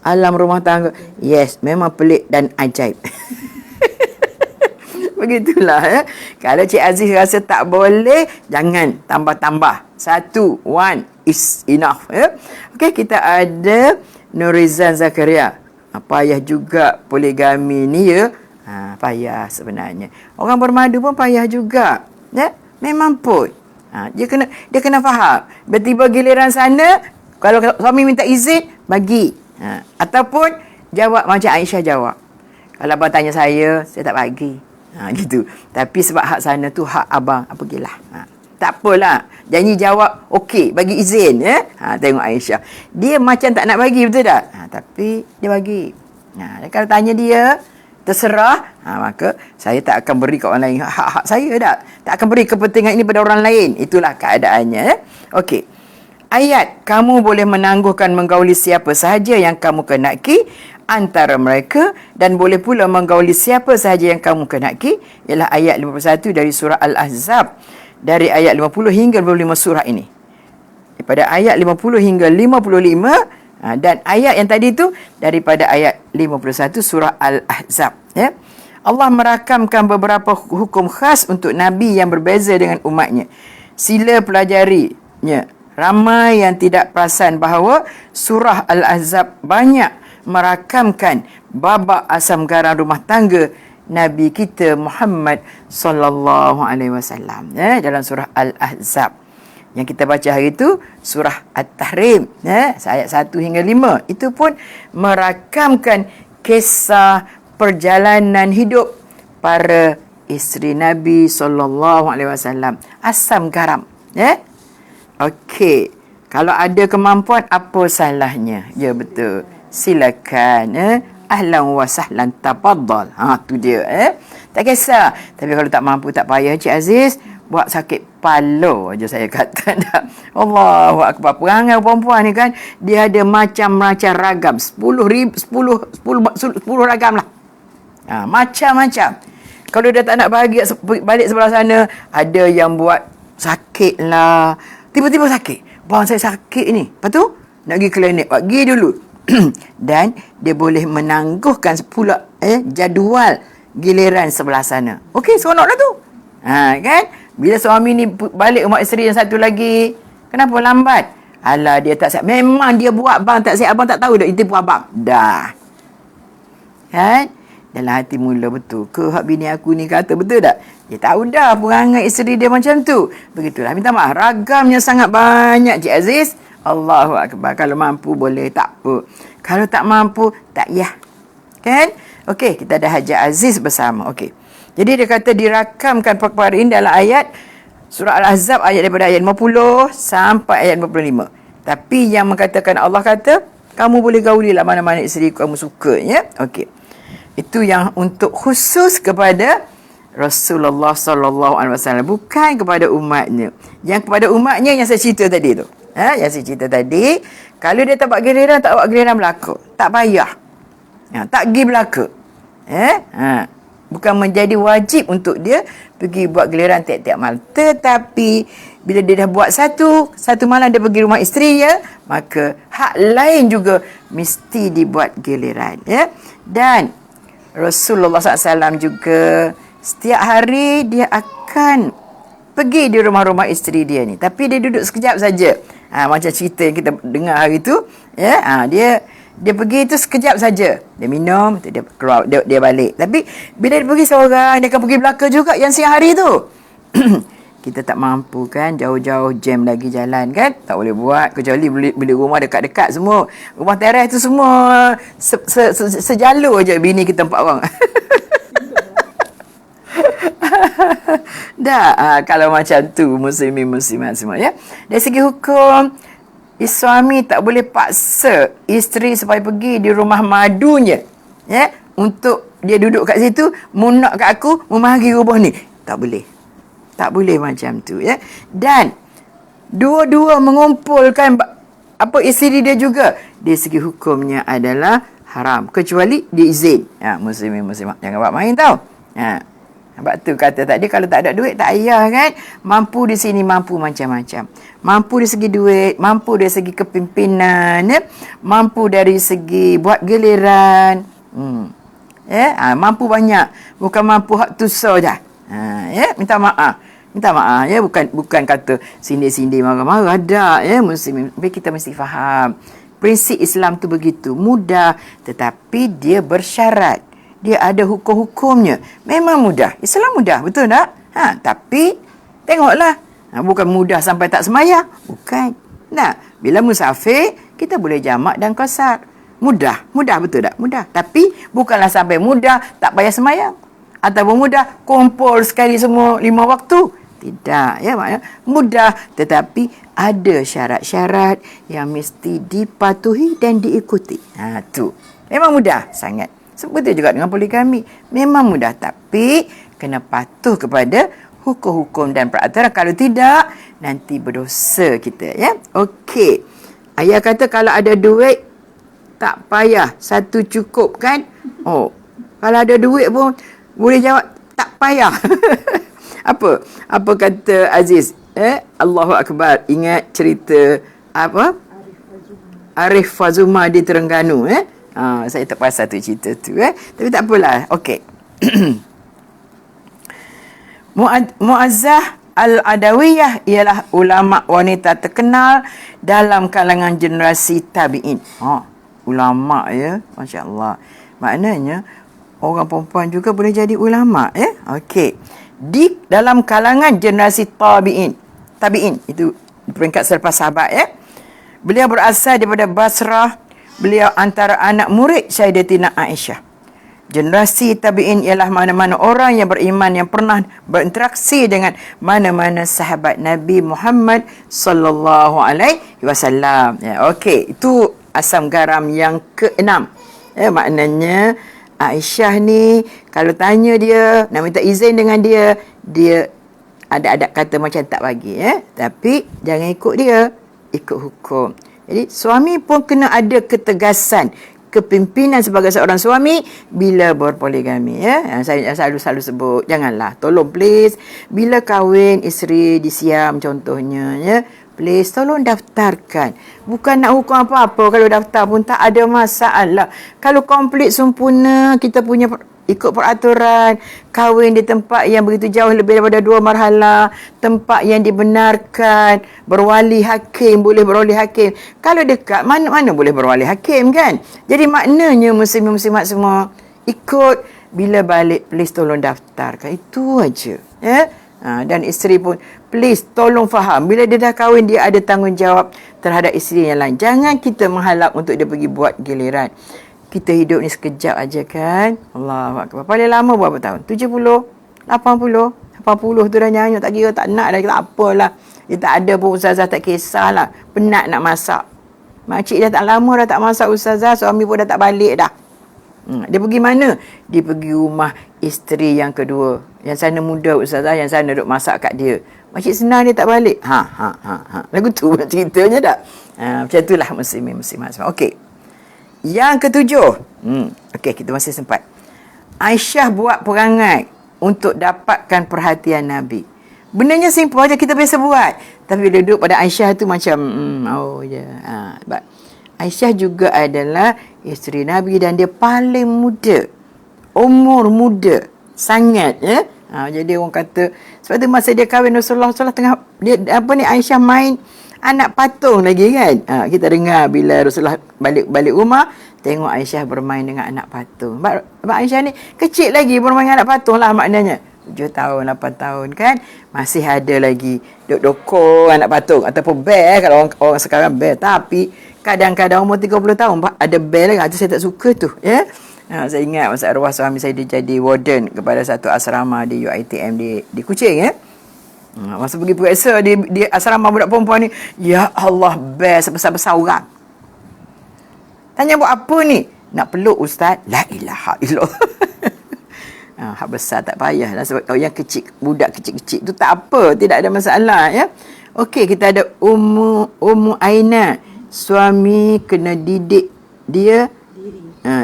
alam rumah tangga. Yes, memang pelik dan ajaib. Begitulah ya. Kalau Cik Aziz rasa tak boleh, jangan tambah-tambah. 1 is enough ya. Okey, kita ada Nurizan Zakaria. Payah juga poligami ni ya. Payah sebenarnya. Orang bermadu pun payah juga. Ya, memang pun. Dia kena faham. Tiba giliran sana, kalau suami minta izin, bagi. Ataupun jawab macam Aisyah jawab. Kalau abang tanya saya tak bagi. Gitu. Tapi sebab hak sana tu hak abang, pergilah. Tak apalah. Janji jawab, okey, bagi izin. Ya? Tengok Aisyah. Dia macam tak nak bagi, betul tak? Tapi dia bagi. Kalau tanya dia, terserah, maka saya tak akan beri kat orang lain hak-hak saya tak. Tak akan beri kepentingan ini pada orang lain. Itulah keadaannya. Ya? Okey. Ayat, kamu boleh menangguhkan menggauli siapa sahaja yang kamu kenaki antara mereka dan boleh pula menggauli siapa sahaja yang kamu kenaki, ialah ayat 51 dari surah Al-Ahzab, dari ayat 50 hingga 55 surah ini. Daripada ayat 50 hingga 55, dan ayat yang tadi tu daripada ayat 51 surah Al-Ahzab. Ya? Allah merakamkan beberapa hukum khas untuk Nabi yang berbeza dengan umatnya. Sila pelajarinya. Ramai yang tidak perasan bahawa surah Al-Ahzab banyak merakamkan babak asam garam rumah tangga Nabi kita Muhammad sallallahu alaihi wasallam, dalam surah Al-Ahzab. Yang kita baca hari itu surah At-Tahrim, ayat 1 hingga 5. Itu pun merakamkan kisah perjalanan hidup para isteri Nabi sallallahu alaihi wasallam. Asam garam, Okey, kalau ada kemampuan, apa salahnya? Ya, betul. Silakan. Ahlan wa sahlan, tafaddal. Tu dia. Tak kisah. Tapi kalau tak mampu, tak payah, Cik Aziz. Buat sakit pala aja saya kata. Allahu Akbar. Perangai perempuan ni kan, dia ada macam-macam ragam. 10 ragam lah. Macam-macam. Kalau dia tak nak balik sebelah sana, ada yang buat sakit lah. Tiba-tiba sakit. Bang, saya sakit ni. Lepas tu, nak pergi klinik. Pergi dulu. Dan dia boleh menangguhkan pula jadual giliran sebelah sana. Okey, seronok dah tu. Kan? Bila suami ni balik rumah isteri yang satu lagi, kenapa lambat? Alah, dia tak siap. Memang dia buat bang tak siap. Abang tak tahu dah. Itu pun abang. Dah. Kan? Dalam hati mula betul ke hak bini aku ni kata, betul tak? Dia tahu dah perangai isteri dia macam tu. Begitulah. Minta maaf. Ragamnya sangat banyak, Cik Aziz. Allahu Akbar. Kalau mampu boleh, tak apa. Kalau tak mampu, tak yah. Kan? Okey, kita ada Haji Aziz bersama. Okey. Jadi dia kata dirakamkan perkara ini dalam ayat surah Al-Ahzab, ayat daripada ayat 50 sampai ayat 55. Tapi yang mengatakan, Allah kata, kamu boleh gaulilah mana-mana isteri kamu suka. Ya? Okey. Itu yang untuk khusus kepada Rasulullah sallallahu alaihi wasallam, bukan kepada umatnya. Yang kepada umatnya yang saya cerita tadi tu. Yang saya cerita tadi, kalau dia tak buat giliran, tak buat giliran belaka. Tak payah. Tak pergi belaka. Bukan menjadi wajib untuk dia pergi buat giliran tiap-tiap malam. Tetapi bila dia dah buat satu malam dia pergi rumah isteri, maka hak lain juga mesti dibuat giliran. Dan Rasulullah SAW juga setiap hari dia akan pergi di rumah-rumah isteri dia ni. Tapi dia duduk sekejap saja. Macam cerita yang kita dengar hari tu. Dia pergi tu sekejap saja. Dia minum, dia keluar, dia balik. Tapi bila dia pergi seorang, dia akan pergi belaka juga yang siang hari tu. Kita tak mampu kan, jauh-jauh jam lagi jalan kan, tak boleh buat, kecuali beli rumah dekat-dekat semua. Rumah teres tu semua sejalur je bini kita 4 orang. Dah, kalau macam tu muslimin muslimat semua, ya. Dari segi hukum, suami tak boleh paksa isteri supaya pergi di rumah madunya, ya, untuk dia duduk kat situ, munak kat aku, memahagi rumah ni. Tak boleh. Tak boleh macam tu, ya. Dan dua-dua mengumpulkan isteri dia juga, dari segi hukumnya adalah haram, kecuali dia izin. Muslimin muslimat, jangan buat main tau. Sebab tu kata tadi, kalau tak ada duit tak payah kan. Mampu di sini, mampu macam-macam. Mampu dari segi duit, mampu dari segi kepimpinan, mampu dari segi buat giliran. Mampu banyak, bukan mampu hak tu saja. Minta maaf. Minta maaf, bukan kata sindir-sindir marah-marah, ada, muslim. Tapi kita mesti faham, Prinsip Islam tu begitu. Mudah tetapi dia bersyarat. Dia ada hukum-hukumnya. Memang mudah. Islam mudah, betul tak? Tapi tengoklah. Bukan mudah sampai tak sembahyang. Bukan. Nah, bila musafir, kita boleh jamak dan qasar. Mudah. Mudah, betul tak? Mudah. Tapi bukanlah sampai mudah tak payah sembahyang. Ataupun mudah kumpul sekali semua 5 waktu. Tidak, ya maknanya mudah tetapi ada syarat-syarat yang mesti dipatuhi dan diikuti. Tu. Memang mudah sangat. Seperti juga dengan poligami. Memang mudah tapi kena patuh kepada hukum-hukum dan peraturan. Kalau tidak, nanti berdosa kita, ya. Okey. Ayah kata kalau ada duit tak payah, satu cukup kan? Kalau ada duit pun boleh jawab tak payah. Apa kata Aziz? Allahu Akbar. Ingat cerita apa? Arif Fazuma di Terengganu. Saya tak pasal tu cerita tu. Tapi tak apalah. Okey. Muazzah Al-Adawiyah ialah ulama wanita terkenal dalam kalangan generasi tabi'in. Ulama, ya. Masya Allah. Maknanya orang perempuan juga boleh jadi ulama, ya. Okey. Di dalam kalangan generasi tabi'in itu peringkat selepas sahabat, ya. Beliau berasal daripada Basrah. Beliau antara anak murid Sayyidatina Aisyah. Generasi tabi'in ialah mana-mana orang yang beriman yang pernah berinteraksi dengan mana-mana sahabat Nabi Muhammad sallallahu alaihi wasallam. Ya, okey, itu asam garam yang ke-6. Ya, maknanya Aisyah ni kalau tanya dia, nak minta izin dengan dia, dia ada adab kata macam tak bagi, ya. Tapi jangan ikut dia, ikut hukum. Jadi suami pun kena ada ketegasan, kepimpinan sebagai seorang suami bila berpoligami, ya. Saya selalu sebut, janganlah, tolong please bila kahwin isteri disiam contohnya, ya. Please tolong daftarkan. Bukan nak hukum apa-apa, kalau daftar pun tak ada masalah. Kalau komplit sempurna, kita punya ikut peraturan, kahwin di tempat yang begitu jauh lebih daripada 2 marhalah, tempat yang dibenarkan, berwali hakim, boleh berwali hakim. Kalau dekat, mana boleh berwali hakim, kan? Jadi maknanya muslimat semua ikut, bila balik please tolong daftarkan. Itu aja, ya. Dan isteri pun please tolong faham, bila dia dah kahwin dia ada tanggungjawab terhadap isteri yang lain. Jangan kita menghalap untuk dia pergi buat giliran. Kita hidup ni sekejap aja, kan? Allahu Akbar. Paling lama berapa tahun? 70, 80. 80 tu dah nyanyuk, tak kira, tak nak dah, tak apalah. Dia tak ada pun ustazah, tak kisahlah. Penat nak masak. Makcik dah tak lama dah tak masak ustazah, suami pun dah tak balik dah. Dia pergi mana? Dia pergi rumah isteri yang kedua. Yang sana muda ustazah, yang sana duduk masak kat dia. Makcik senang dia tak balik. Lagu tu ceritanya tak? Macam itulah muslimat. Okey. Yang ketujuh. Okey, kita masih sempat. Aisyah buat perangai untuk dapatkan perhatian Nabi. Benarnya simple aja, kita biasa buat. Tapi bila duduk pada Aisyah tu macam sebab Aisyah juga adalah isteri Nabi dan dia paling muda. Umur muda sangat, ya. Jadi orang kata sebab tu masa dia kahwin Rasulullah tengah dia Aisyah main anak patung lagi, kan. Kita dengar bila Rasulullah balik rumah, tengok Aisyah bermain dengan anak patung. Sebab Aisyah ni kecil lagi bermain dengan anak patung lah, maknanya 7 tahun, 8 tahun, kan. Masih ada lagi duk dokong anak patung ataupun bear, kalau orang sekarang bear. Tapi kadang-kadang umur 30 tahun ada bear lagi. Itu saya tak suka tu, ya. Saya ingat masa arwah suami saya dia jadi warden kepada satu asrama di UiTM di Kuching, ya. Masa pergi periksa di asrama budak perempuan ni, ya Allah, best sebesar-besar orang. Tanya buat apa ni? Nak peluk ustaz? La ilaha illallah. Hak besar tak payah lah, sebab yang kecil, budak kecil-kecil tu tak apa, tidak ada masalah, ya. Okey, kita ada Ummu Aina. Suami kena didik dia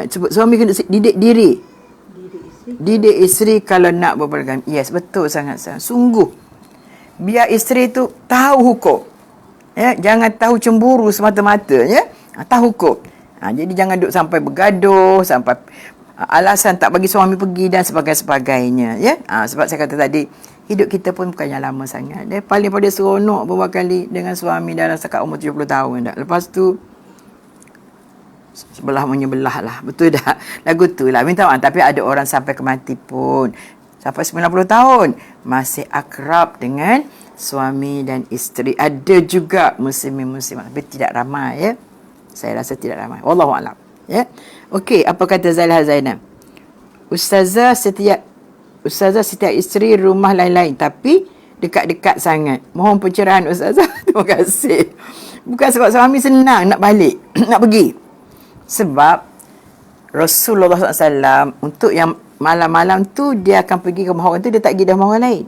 suami kena didik diri. Didik isteri kalau nak berpoligami. Yes, betul sangat. Sungguh. Biar isteri tu tahu hukum. Ya, jangan tahu cemburu semata-mata, ya. Tahu hukum. Jadi jangan duk sampai bergaduh, sampai alasan tak bagi suami pergi dan sebagainya, ya. Sebab saya kata tadi, hidup kita pun bukannya lama sangat. Dia paling pada seronok beberapa kali dengan suami dalam setakat umur 70 tahun dah. Lepas tu sebelah menyebelah lah. Betul dah. Lagu tu lah. Minta maaf. Tapi ada orang sampai ke mati pun. Sampai 90 tahun. Masih akrab dengan suami dan isteri. Ada juga muslimin-muslimat. Tapi tidak ramai ya. Saya rasa tidak ramai. Wallahualam. Ya. Okey. Apa kata Zaliha Zainab? Ustazah setiap isteri rumah lain-lain. Tapi dekat-dekat sangat. Mohon pencerahan Ustazah. Terima kasih. Bukan sebab suami senang nak balik. Nak pergi. Sebab Rasulullah SAW untuk yang malam-malam tu dia akan pergi ke rumah orang tu, dia tak pergi ke rumah orang lain.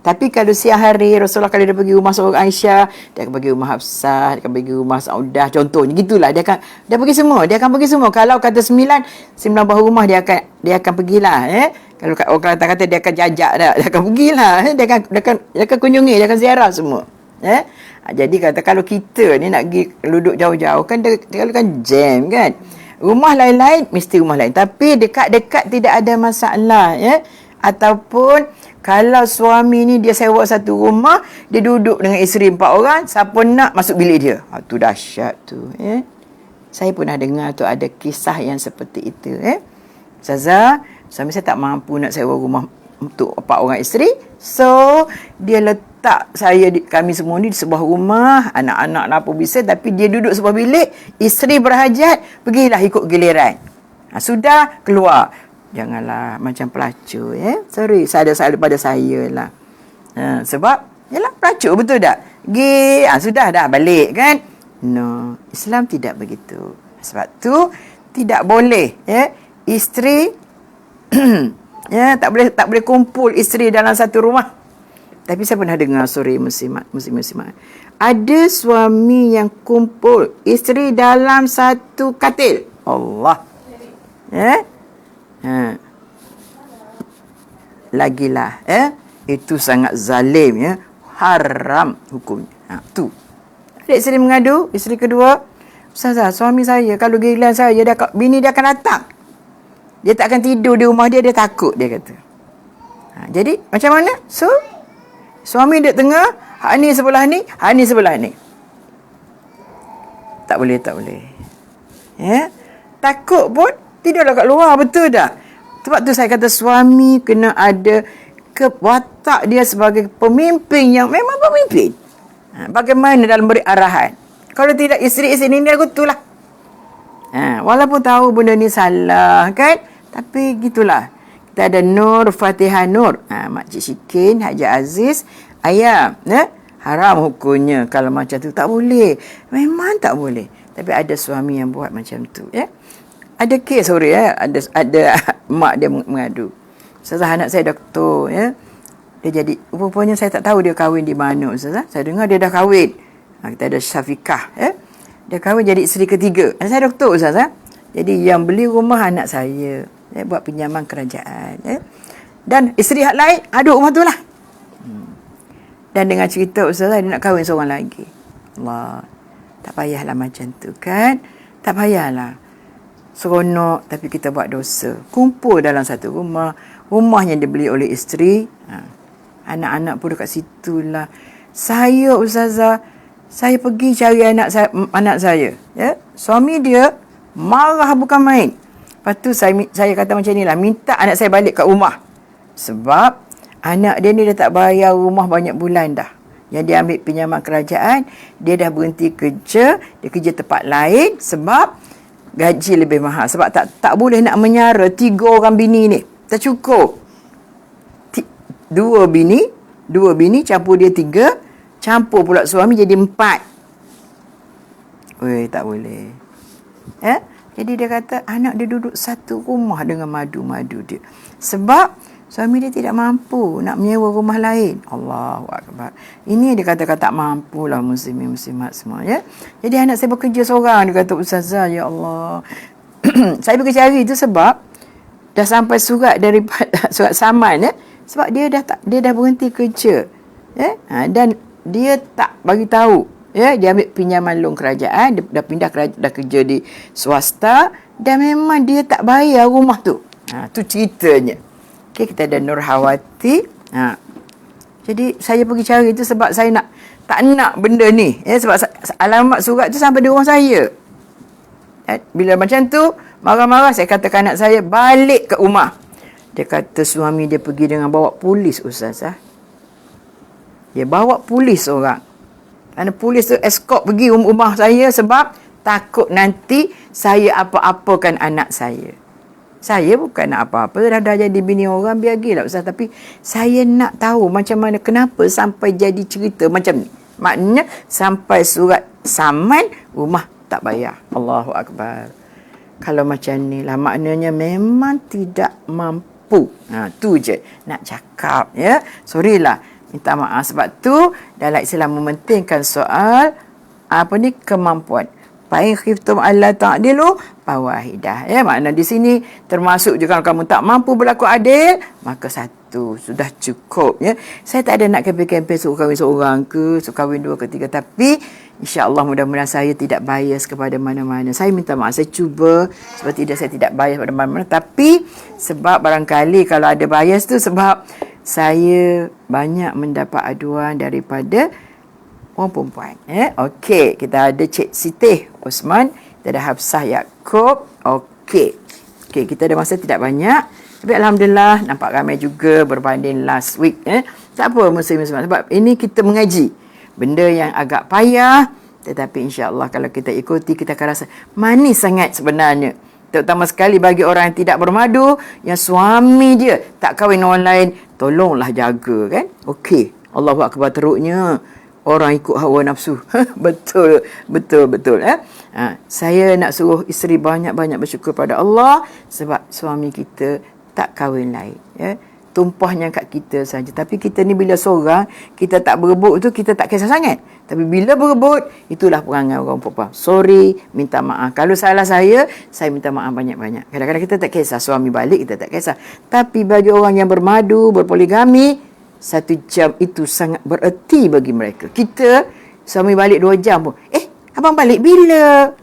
Tapi kalau siang hari Rasulullah kalau dia pergi rumah seorang Aisyah, dia akan pergi rumah Hafsah, dia akan pergi rumah Saudah, contohnya gitulah. Dia pergi semua, dia akan pergi semua. Kalau kata 9 buah rumah dia akan pergilah Kalau orang kata dia akan jajak dah, dia akan pergilah dia akan kunjungi, dia akan ziarah semua. Jadi kata kalau kita ni nak pergi duduk jauh-jauh kan dia kan jam kan. Rumah lain-lain mesti rumah lain, tapi dekat-dekat tidak ada masalah Ataupun kalau suami ni dia sewa satu rumah, dia duduk dengan isteri 4 orang, siapa nak masuk bilik dia. Tu dahsyat tu Saya pernah dengar tu ada kisah yang seperti itu Ustazah, suami saya tak mampu nak sewa rumah untuk 4 orang isteri, so dia letak kami semua ni di sebuah rumah, anak-anak apa bisa, tapi dia duduk sebuah bilik, isteri berhajat, pergilah ikut giliran. Sudah keluar, janganlah macam pelacur sorry, ada pada saya lah. Sebab yalah pelacur, betul tak? Sudah dah balik kan. No, Islam tidak begitu. Sebab tu tidak boleh isteri tak boleh kumpul isteri dalam satu rumah. Tapi saya pernah dengar sore muslimat. Ada suami yang kumpul isteri dalam satu katil. Allah. Lagilah itu sangat zalim haram hukumnya. Tu. Adik isteri mengadu, isteri kedua, Ustazah, suami saya kalau giliran saya bini dia akan datang. Dia tak akan tidur di rumah dia takut, dia kata. Jadi, macam mana? So, suami duduk tengah, hak ni sebelah ni, hak ni sebelah ni. Tak boleh. Takut pun, tidurlah kat luar, betul tak? Sebab tu saya kata suami kena ada watak dia sebagai pemimpin yang memang pemimpin. Bagaimana dalam beri arahan. Kalau tidak, isteri-isteri ni dia kutulah. Walaupun tahu benda ni salah, kan? Tapi gitulah. Kita ada Nur, Fatihah Nur. Makcik Syikin, Haji Aziz, ayam. Haram hukumnya. Kalau macam tu tak boleh. Memang tak boleh. Tapi ada suami yang buat macam tu. Ada kes sore. Ada mak dia mengadu. Ustazah, anak saya doktor. Dia jadi, rupanya saya tak tahu dia kahwin di mana. Ustazah, saya dengar dia dah kahwin. Kita ada Syafiqah. Dia kahwin jadi isteri ketiga. Saya doktor, Ustazah. Jadi yang beli rumah anak saya. Buat pinjaman kerajaan. Dan isteri hak lain aduk rumah tu lah. Dan dengan cerita Ustazah, dia nak kahwin seorang lagi. Allah. Tak payahlah macam tu kan. Tak payahlah. Seronok tapi kita buat dosa. Kumpul dalam satu rumah. Rumah yang dibeli oleh isteri. Anak-anak pun dekat situ lah. Saya Ustazah, saya pergi cari anak saya. Suami dia marah bukan main. Lepas tu saya kata macam ni lah, minta anak saya balik kat rumah. Sebab anak dia ni dah tak bayar rumah banyak bulan dah. Yang dia ambil pinjaman kerajaan, dia dah berhenti kerja, dia kerja tempat lain sebab gaji lebih mahal. Sebab tak boleh nak menyara 3 orang bini ni. Tak cukup. 2 bini campur dia 3, campur pula suami jadi 4. Weh, tak boleh. Jadi dia kata anak dia duduk satu rumah dengan madu-madu dia. Sebab suami dia tidak mampu nak menyewa rumah lain. Allahu Akbar. Ini dia kata tak mampulah muslimin-muslimat semua. Jadi anak saya bekerja seorang. Dia kata, Ustazah, ya Allah. Saya pergi cari itu sebab dah sampai surat daripada surat saman. Sebab dia dah berhenti kerja. Dan dia tak bagi tahu. Dia ambil pinjaman loan kerajaan, dia dah dah kerja di swasta dan memang dia tak bayar rumah tu. Tu ceritanya. Okey, kita ada Nurhawati. Jadi saya pergi cari itu sebab saya tak nak benda ni. Sebab alamat surat tu sampai di rumah saya. Bila macam tu, marah-marah, saya kata ke anak saya, balik ke rumah. Dia kata suami dia pergi dengan bawa polis, Ustaz. Dia bawa polis orang. Kerana polis tu escort pergi rumah saya sebab takut nanti saya apa-apakan anak saya. Saya bukan nak apa-apa, dah jadi bini orang, biar pergilah Ustaz. Tapi saya nak tahu macam mana, kenapa sampai jadi cerita macam ni. Maknanya sampai surat saman, rumah tak bayar. Allahu Akbar. Kalau macam ni lah, maknanya memang tidak mampu. Tu je nak cakap, ya. Sorry lah, minta maaf. Sebab tu dalam Islam mementingkan soal kemampuan. Fa'in khiftum alla ta'dilu fawahidah. Ya, makna di sini termasuk juga kalau kamu tak mampu berlaku adil, maka satu sudah cukup, ya. Saya tak ada nak kempen-kempen suruh kahwin seorang ke, suruh kahwin dua ke tiga, tapi insya-Allah mudah-mudahan saya tidak bias kepada mana-mana. Saya minta maaf, saya cuba sebab saya tidak bias pada mana-mana, tapi sebab barangkali kalau ada bias tu sebab saya banyak mendapat aduan daripada orang perempuan. Okey, kita ada Cik Siti Osman, kita ada Hafsah Yaakob. Okey, kita ada masa tidak banyak, tapi alhamdulillah nampak ramai juga berbanding last week. Tak apa muslim-muslimat, sebab ini kita mengaji benda yang agak payah, tetapi insya-Allah kalau kita ikuti, kita akan rasa manis sangat sebenarnya. Terutama sekali bagi orang yang tidak bermadu, yang suami dia tak kahwin orang lain, tolonglah jaga, kan. Okey, Allahu Akbar, teruknya orang ikut hawa nafsu. Betul. Saya nak suruh isteri banyak-banyak bersyukur pada Allah sebab suami kita tak kahwin lain, ya. Tumpahnya kat kita saja. Tapi kita ni bila seorang, kita tak berebut tu, kita tak kisah sangat. Tapi bila berebut, itulah perangai orang perempuan. Sorry, minta maaf. Kalau salah saya minta maaf banyak-banyak. Kadang-kadang kita tak kisah, suami balik kita tak kisah. Tapi bagi orang yang bermadu, berpoligami, 1 jam itu sangat bererti bagi mereka. Kita, suami balik 2 jam pun, abang balik bila?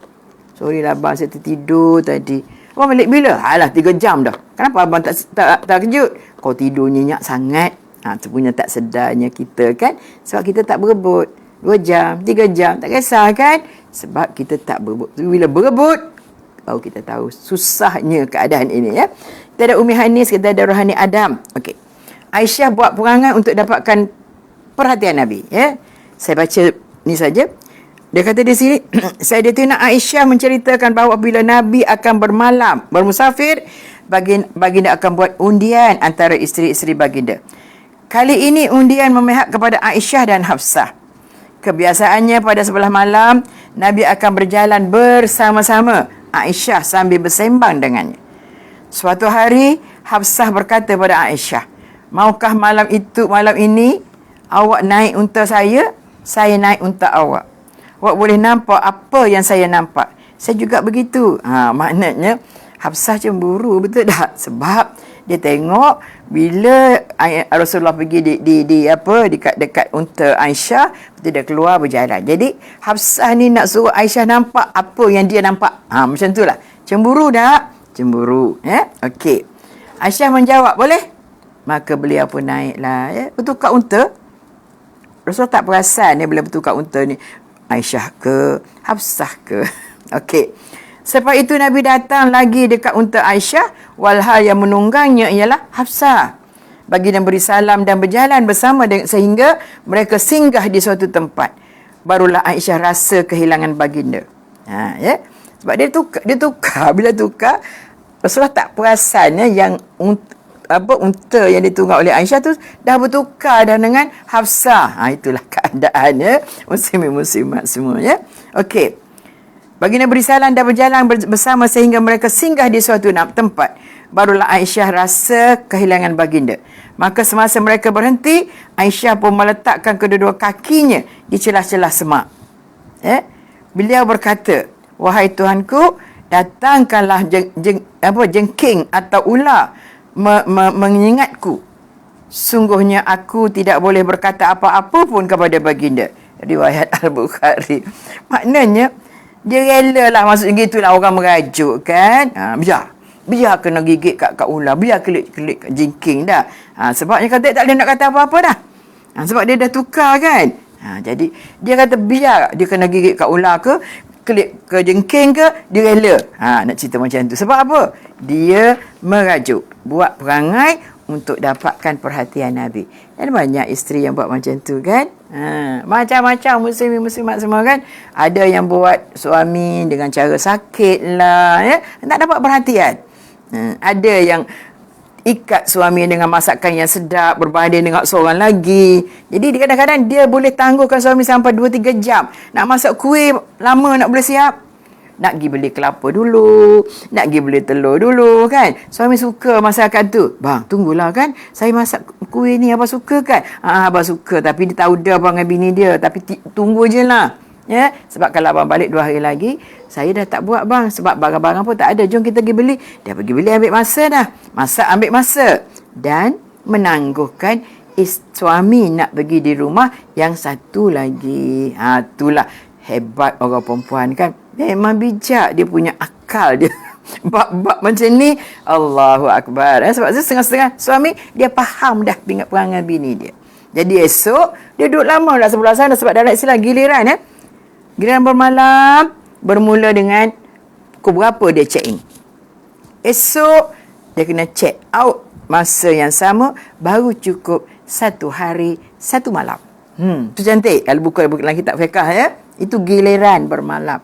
Sorry lah abang, saya tertidur tadi. Abang balik bila? Alah, 3 jam dah. Kenapa abang tak kejut? Kau tidur nyenyak sangat. Sebenarnya tak sedarnya kita, kan? Sebab kita tak berebut. 2 jam, 3 jam, tak kisah, kan? Sebab kita tak berebut. Bila berebut, baru kita tahu susahnya keadaan ini, ya. Kita ada Umi Hanis, kita ada Rohani Adam. Okey. Aisyah buat perangai untuk dapatkan perhatian Nabi, ya. Saya baca ni saja. Dia kata di sini, Sayyidatina Aisyah menceritakan bahawa bila Nabi akan bermusafir, baginda akan buat undian antara isteri-isteri baginda. Kali ini undian memihak kepada Aisyah dan Hafsah. Kebiasaannya pada sebelah malam, Nabi akan berjalan bersama-sama Aisyah sambil bersembang dengannya. Suatu hari, Hafsah berkata pada Aisyah, maukah malam ini awak naik unta saya naik unta awak. Awak boleh nampak apa yang saya nampak. Saya juga begitu. Maknanya Hafsah cemburu, betul tak? Sebab dia tengok bila Rasulullah pergi dekat unta Aisyah, betul dia keluar berjalan. Jadi Hafsah ni nak suruh Aisyah nampak apa yang dia nampak. Macam itulah. Cemburu tak? Cemburu, ya. Okey. Aisyah menjawab, boleh? Maka beliau pun naiklah, ya. Bertukar unta. Rasulullah tak perasan dia bila bertukar unta ni, Aisyah ke, Hafsah ke. Okey. Selepas itu Nabi datang lagi dekat unta Aisyah, walhal yang menunggangnya ialah Hafsah. Baginda beri salam dan berjalan bersama sehingga mereka singgah di suatu tempat. Barulah Aisyah rasa kehilangan baginda. Ya. Sebab dia tukar. Bila tukar, Rasulullah tak perasan, ya, yang unta yang ditunggang oleh Aisyah tu dah bertukar dah dengan Hafsah. Itulah keadaannya muslimin-muslimat semua, ya. Okey. Baginda beri salam dan berjalan bersama sehingga mereka singgah di suatu tempat. Barulah Aisyah rasa kehilangan baginda. Maka semasa mereka berhenti, Aisyah pun meletakkan kedua-dua kakinya di celah-celah semak. Beliau berkata, wahai Tuhanku, datangkanlah jengking atau ular mengingatku. Sungguhnya aku tidak boleh berkata apa-apa pun kepada baginda. Riwayat Al-Bukhari. Maknanya dia rela lah, maksudnya gitulah orang merajuk, kan. Biar kena gigit kat ular, biar kelik-kelik kat jengking dah. Sebabnya kata tak boleh nak kata apa-apa dah. Sebab dia dah tukar, kan. Jadi dia kata biar dia kena gigit kat ular ke kelip ke jengking ke, dia rela. Nak cerita macam tu. Sebab apa? Dia merajuk. Buat perangai untuk dapatkan perhatian Nabi. Dan banyak isteri yang buat macam tu kan. Macam-macam muslimin-muslimat semua kan. Ada yang buat suami dengan cara sakit lah. Tak dapat perhatian. Ada yang ikat suami dengan masakan yang sedap berbanding dengan seorang lagi. Jadi kadang-kadang dia boleh tangguhkan suami sampai 2-3 jam. Nak masak kuih lama nak boleh siap. Nak pergi beli kelapa dulu, nak pergi beli telur dulu kan. Suami suka masakan tu. Bang, tunggulah kan. Saya masak kuih ni abang suka kan? Abang suka tapi dia tahu dah abang dengan bini dia. Tapi tunggu je lah. Ya, sebab kalau abang balik 2 hari lagi, saya dah tak buat bang. Sebab barang-barang pun tak ada. Jom kita pergi beli. Dia pergi beli ambil masa dah. Masak ambil masa. Dan menangguhkan suami nak pergi di rumah yang satu lagi. Itulah hebat orang perempuan kan. Memang bijak dia punya akal dia. Bab-bab macam ni, Allahu Akbar. Sebab tu setengah-setengah suami, dia faham dah perangai bini dia. Jadi esok, dia duduk lama dah sebelah sana. Sebab dalam istilah giliran giliran bermalam bermula dengan pukul berapa dia check in. Esok dia kena check out masa yang sama, baru cukup 1 hari 1 malam. Tu cantik. Kalau buka dalam kitab fiqh itu giliran bermalam.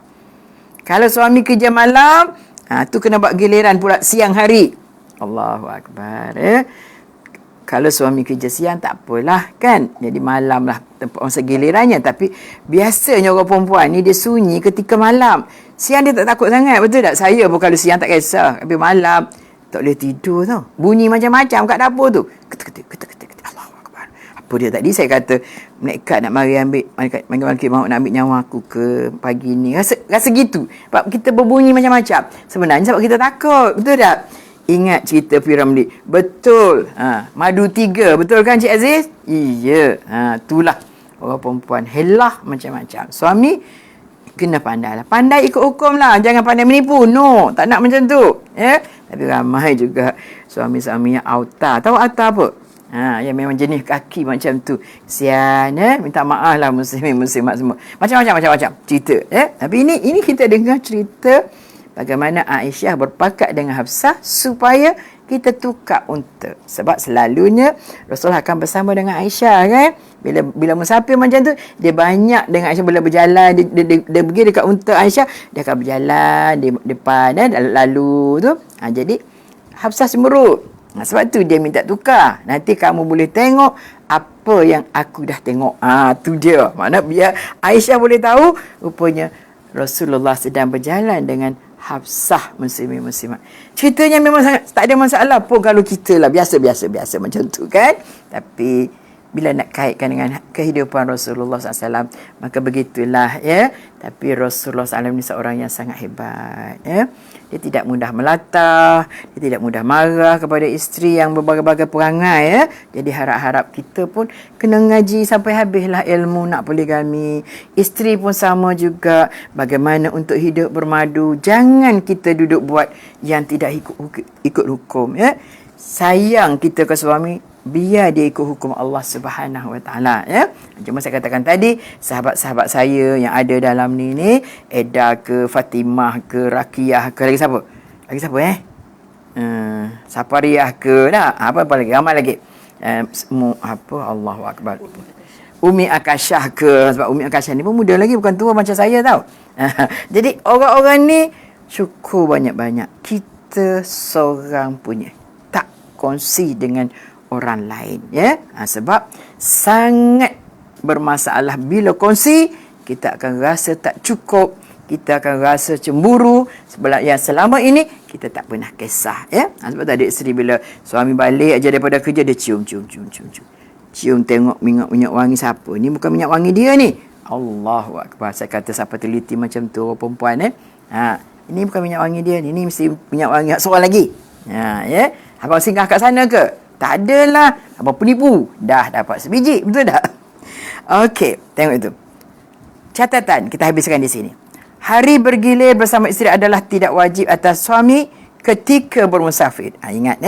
Kalau suami kerja malam, tu kena buat giliran pula siang hari. Allahu Akbar. Kalau suami kerja siang tak apalah kan. Jadi malam lah tempat masa gilirannya. Tapi biasanya orang perempuan ni dia sunyi ketika malam. Siang dia tak takut sangat. Betul tak? Saya pun kalau siang tak kisah. Tapi malam tak boleh tidur tau. Bunyi macam-macam kat dapur tu. Ketuk-ketuk. Allahu Akbar. Apa dia tadi? Saya kata malaikat nak mari ambil. Malaikat mahu nak ambil nyawa aku ke pagi ni. Rasa gitu. Sebab kita berbunyi macam-macam. Sebenarnya sebab kita takut. Betul tak? Ingat cerita Piramli. Betul. Madu 3. Betul kan Cik Aziz? Iya. Itulah. Orang perempuan helah macam-macam. Suami kena pandai lah. Pandai ikut hukum lah. Jangan pandai menipu. No. Tak nak macam tu. Tapi ramai juga suami-suami yang auta. Tahu auta apa? Yang memang jenis kaki macam tu. Sian. Minta maaf lah muslimin-muslimat semua. Macam-macam cerita. Tapi ini kita dengar cerita bagaimana Aisyah berpakat dengan Hafsah supaya kita tukar unta. Sebab selalunya Rasulullah akan bersama dengan Aisyah kan. Bila musafir macam tu, dia banyak dengan Aisyah bila berjalan. Dia pergi dekat unta Aisyah, dia akan berjalan di depan lalu tu. Jadi Hafsah cemberut. Sebab tu dia minta tukar. Nanti kamu boleh tengok apa yang aku dah tengok. Tu dia. Makna biar Aisyah boleh tahu rupanya Rasulullah sedang berjalan dengan Hafsah muslimin-muslimat. Ceritanya memang sangat tak ada masalah pun kalau kita lah biasa macam tu kan. Tapi bila nak kaitkan dengan kehidupan Rasulullah SAW, maka begitulah Tapi Rasulullah SAW ni seorang yang sangat hebat Dia tidak mudah melatah, dia tidak mudah marah kepada isteri yang berbagai-bagai perangai Jadi harap-harap kita pun kena ngaji sampai habislah ilmu nak poligami. Isteri pun sama juga, bagaimana untuk hidup bermadu. Jangan kita duduk buat yang tidak ikut hukum Sayang kita ke suami, biar dia ikut hukum Allah Subhanahu Wa Taala Cuma saya katakan tadi, sahabat-sahabat saya yang ada dalam ni Eda ke, Fatimah ke, Rakiyah ke, lagi siapa? Sapariah ke, apa lagi? Ramai lagi. Allahu Akbar. Umi Akashah ke, sebab Umi Akashah ni pun muda lagi, bukan tua macam saya tau. Jadi orang-orang ni syukur banyak-banyak kita seorang punya, tak kongsi dengan orang lain sebab sangat bermasalah bila kongsi. Kita akan rasa tak cukup, kita akan rasa cemburu sebab yang selama ini kita tak pernah kisah sebab tadi isteri bila suami balik aja daripada kerja, dia cium tengok minyak wangi siapa ni, bukan minyak wangi dia ni. Allahu Akbar. Saya kata siapa teliti macam tu orang perempuan ini bukan minyak wangi dia ni mesti minyak wangi seorang lagi. Abang singgah kat sana ke? Tak adalah. Abang penipu. Dah dapat sebiji. Betul tak? Okey. Tengok itu. Catatan. Kita habiskan di sini. Hari bergilir bersama isteri adalah tidak wajib atas suami ketika bermusafir. Ingat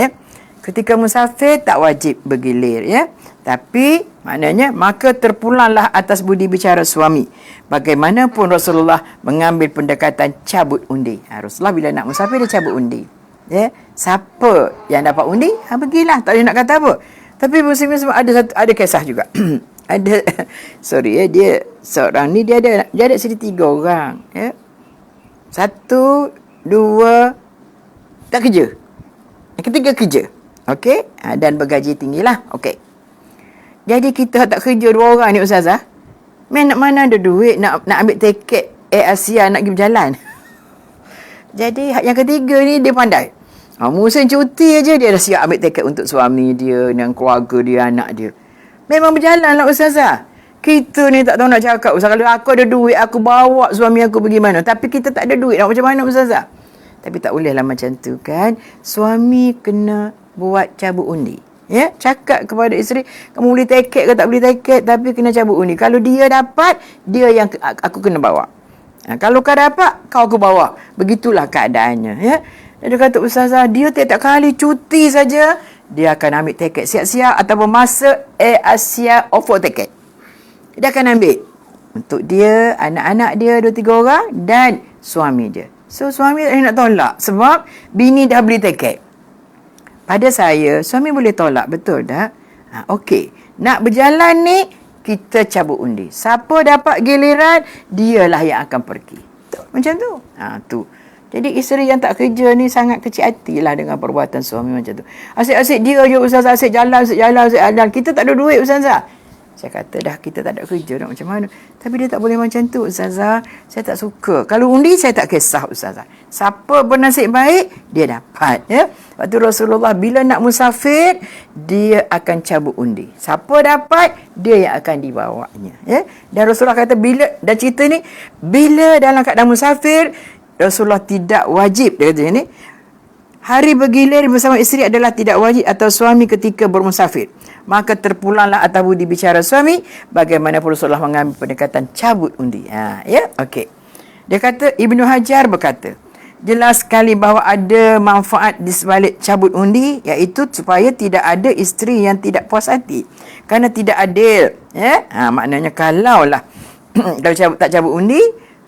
Ketika musafir tak wajib bergilir Tapi maknanya maka terpulanglah atas budi bicara suami. Bagaimanapun Rasulullah mengambil pendekatan cabut undi. Rasulullah bila nak musafir dia cabut undi. Ya, siapa yang dapat undi, pergilah, tak boleh nak kata apa. Tapi muslimin semua ada kisah juga. Ada dia seorang ni dia ada sini 3 orang, ya. 1 2 tak kerja. Yang ketiga kerja. Okey, dan bergaji tinggilah. Okey. Jadi kita tak kerja 2 orang ni ustazah. Nak mana ada duit nak ambil tiket Air Asia nak pergi berjalan. Jadi yang ketiga ni dia pandai. Musim cuti aja dia dah siap ambil tiket untuk suami dia dan keluarga dia, anak dia. Memang berjalan lah ustazah. Kita ni tak tahu nak cakap ustazah. Kalau aku ada duit, aku bawa suami aku pergi mana. Tapi kita tak ada duit nak macam mana ustazah. Tapi tak boleh lah macam tu kan. Suami kena buat cabut undi. Ya, cakap kepada isteri, kamu beli tiket ke tak beli tiket, tapi kena cabut undi. Kalau dia dapat, dia yang aku kena bawa. Kalau kau dapat, kau aku bawa. Begitulah keadaannya, ya. Dia kata ustazah, dia tiap-tiap kali cuti saja, dia akan ambil tiket siap-siap ataupun masa Air Asia offer tiket. Dia akan ambil untuk dia, anak-anak dia 2-3 orang dan suami dia. So suami tak nak tolak sebab bini dah beli tiket. Pada saya, suami boleh tolak, betul tak? Okey, nak berjalan ni kita cabut undi. Siapa dapat giliran, dialah yang akan pergi. Macam tu. Tu. Jadi isteri yang tak kerja ni sangat kecil hatilah dengan perbuatan suami macam tu. Asyik-asyik dia je ustazah, asyik jalan. Kita tak ada duit ustazah. Saya kata dah kita tak ada kerja nak macam mana. Tapi dia tak boleh macam tu ustazah. Saya tak suka. Kalau undi saya tak kisah ustazah. Siapa bernasib baik, dia dapat. Ya? Waktu Rasulullah bila nak musafir, dia akan cabut undi. Siapa dapat, dia yang akan dibawanya. Ya? Dan Rasulullah kata dan cerita ni, bila dalam keadaan musafir, Rasulullah tidak wajib, dia kata ni, hari bergilir bersama isteri adalah tidak wajib atau suami ketika bermusafir. Maka terpulanglah atas budi bicara suami, bagaimana Rasulullah mengambil pendekatan cabut undi. Ya, okey. Dia kata, Ibnu Hajar berkata, jelas sekali bahawa ada manfaat di sebalik cabut undi, iaitu supaya tidak ada isteri yang tidak puas hati. Kerana tidak adil. Ya? Maknanya kalaulah kalau tak cabut undi,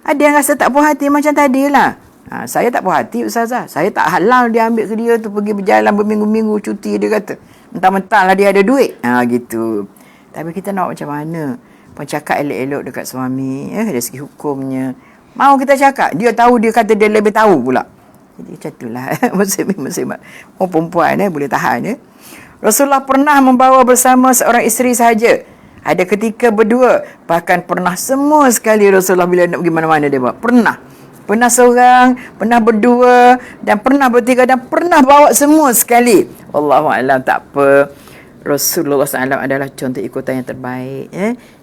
ada yang rasa tak puas hati macam tadilah. Saya tak puas hati ustazah. Saya tak halang dia ambil ke dia tu pergi berjalan berminggu-minggu cuti, dia kata. Mentang-mentang lah dia ada duit. Gitu. Tapi kita nak macam mana? Cakap elok-elok dekat suami. Dari segi hukumnya. Mau kita cakap. Dia tahu, dia kata dia lebih tahu pula. Jadi macam itulah. Muslim. Perempuan boleh tahan. Rasulullah pernah membawa bersama seorang isteri sahaja. Ada ketika berdua. Bahkan pernah semua sekali Rasulullah bila nak pergi mana-mana dia buat. Pernah seorang, pernah berdua, dan pernah bertiga, dan pernah bawa semua sekali. Wallahualam, tak apa. Rasulullah SAW adalah contoh ikutan yang terbaik.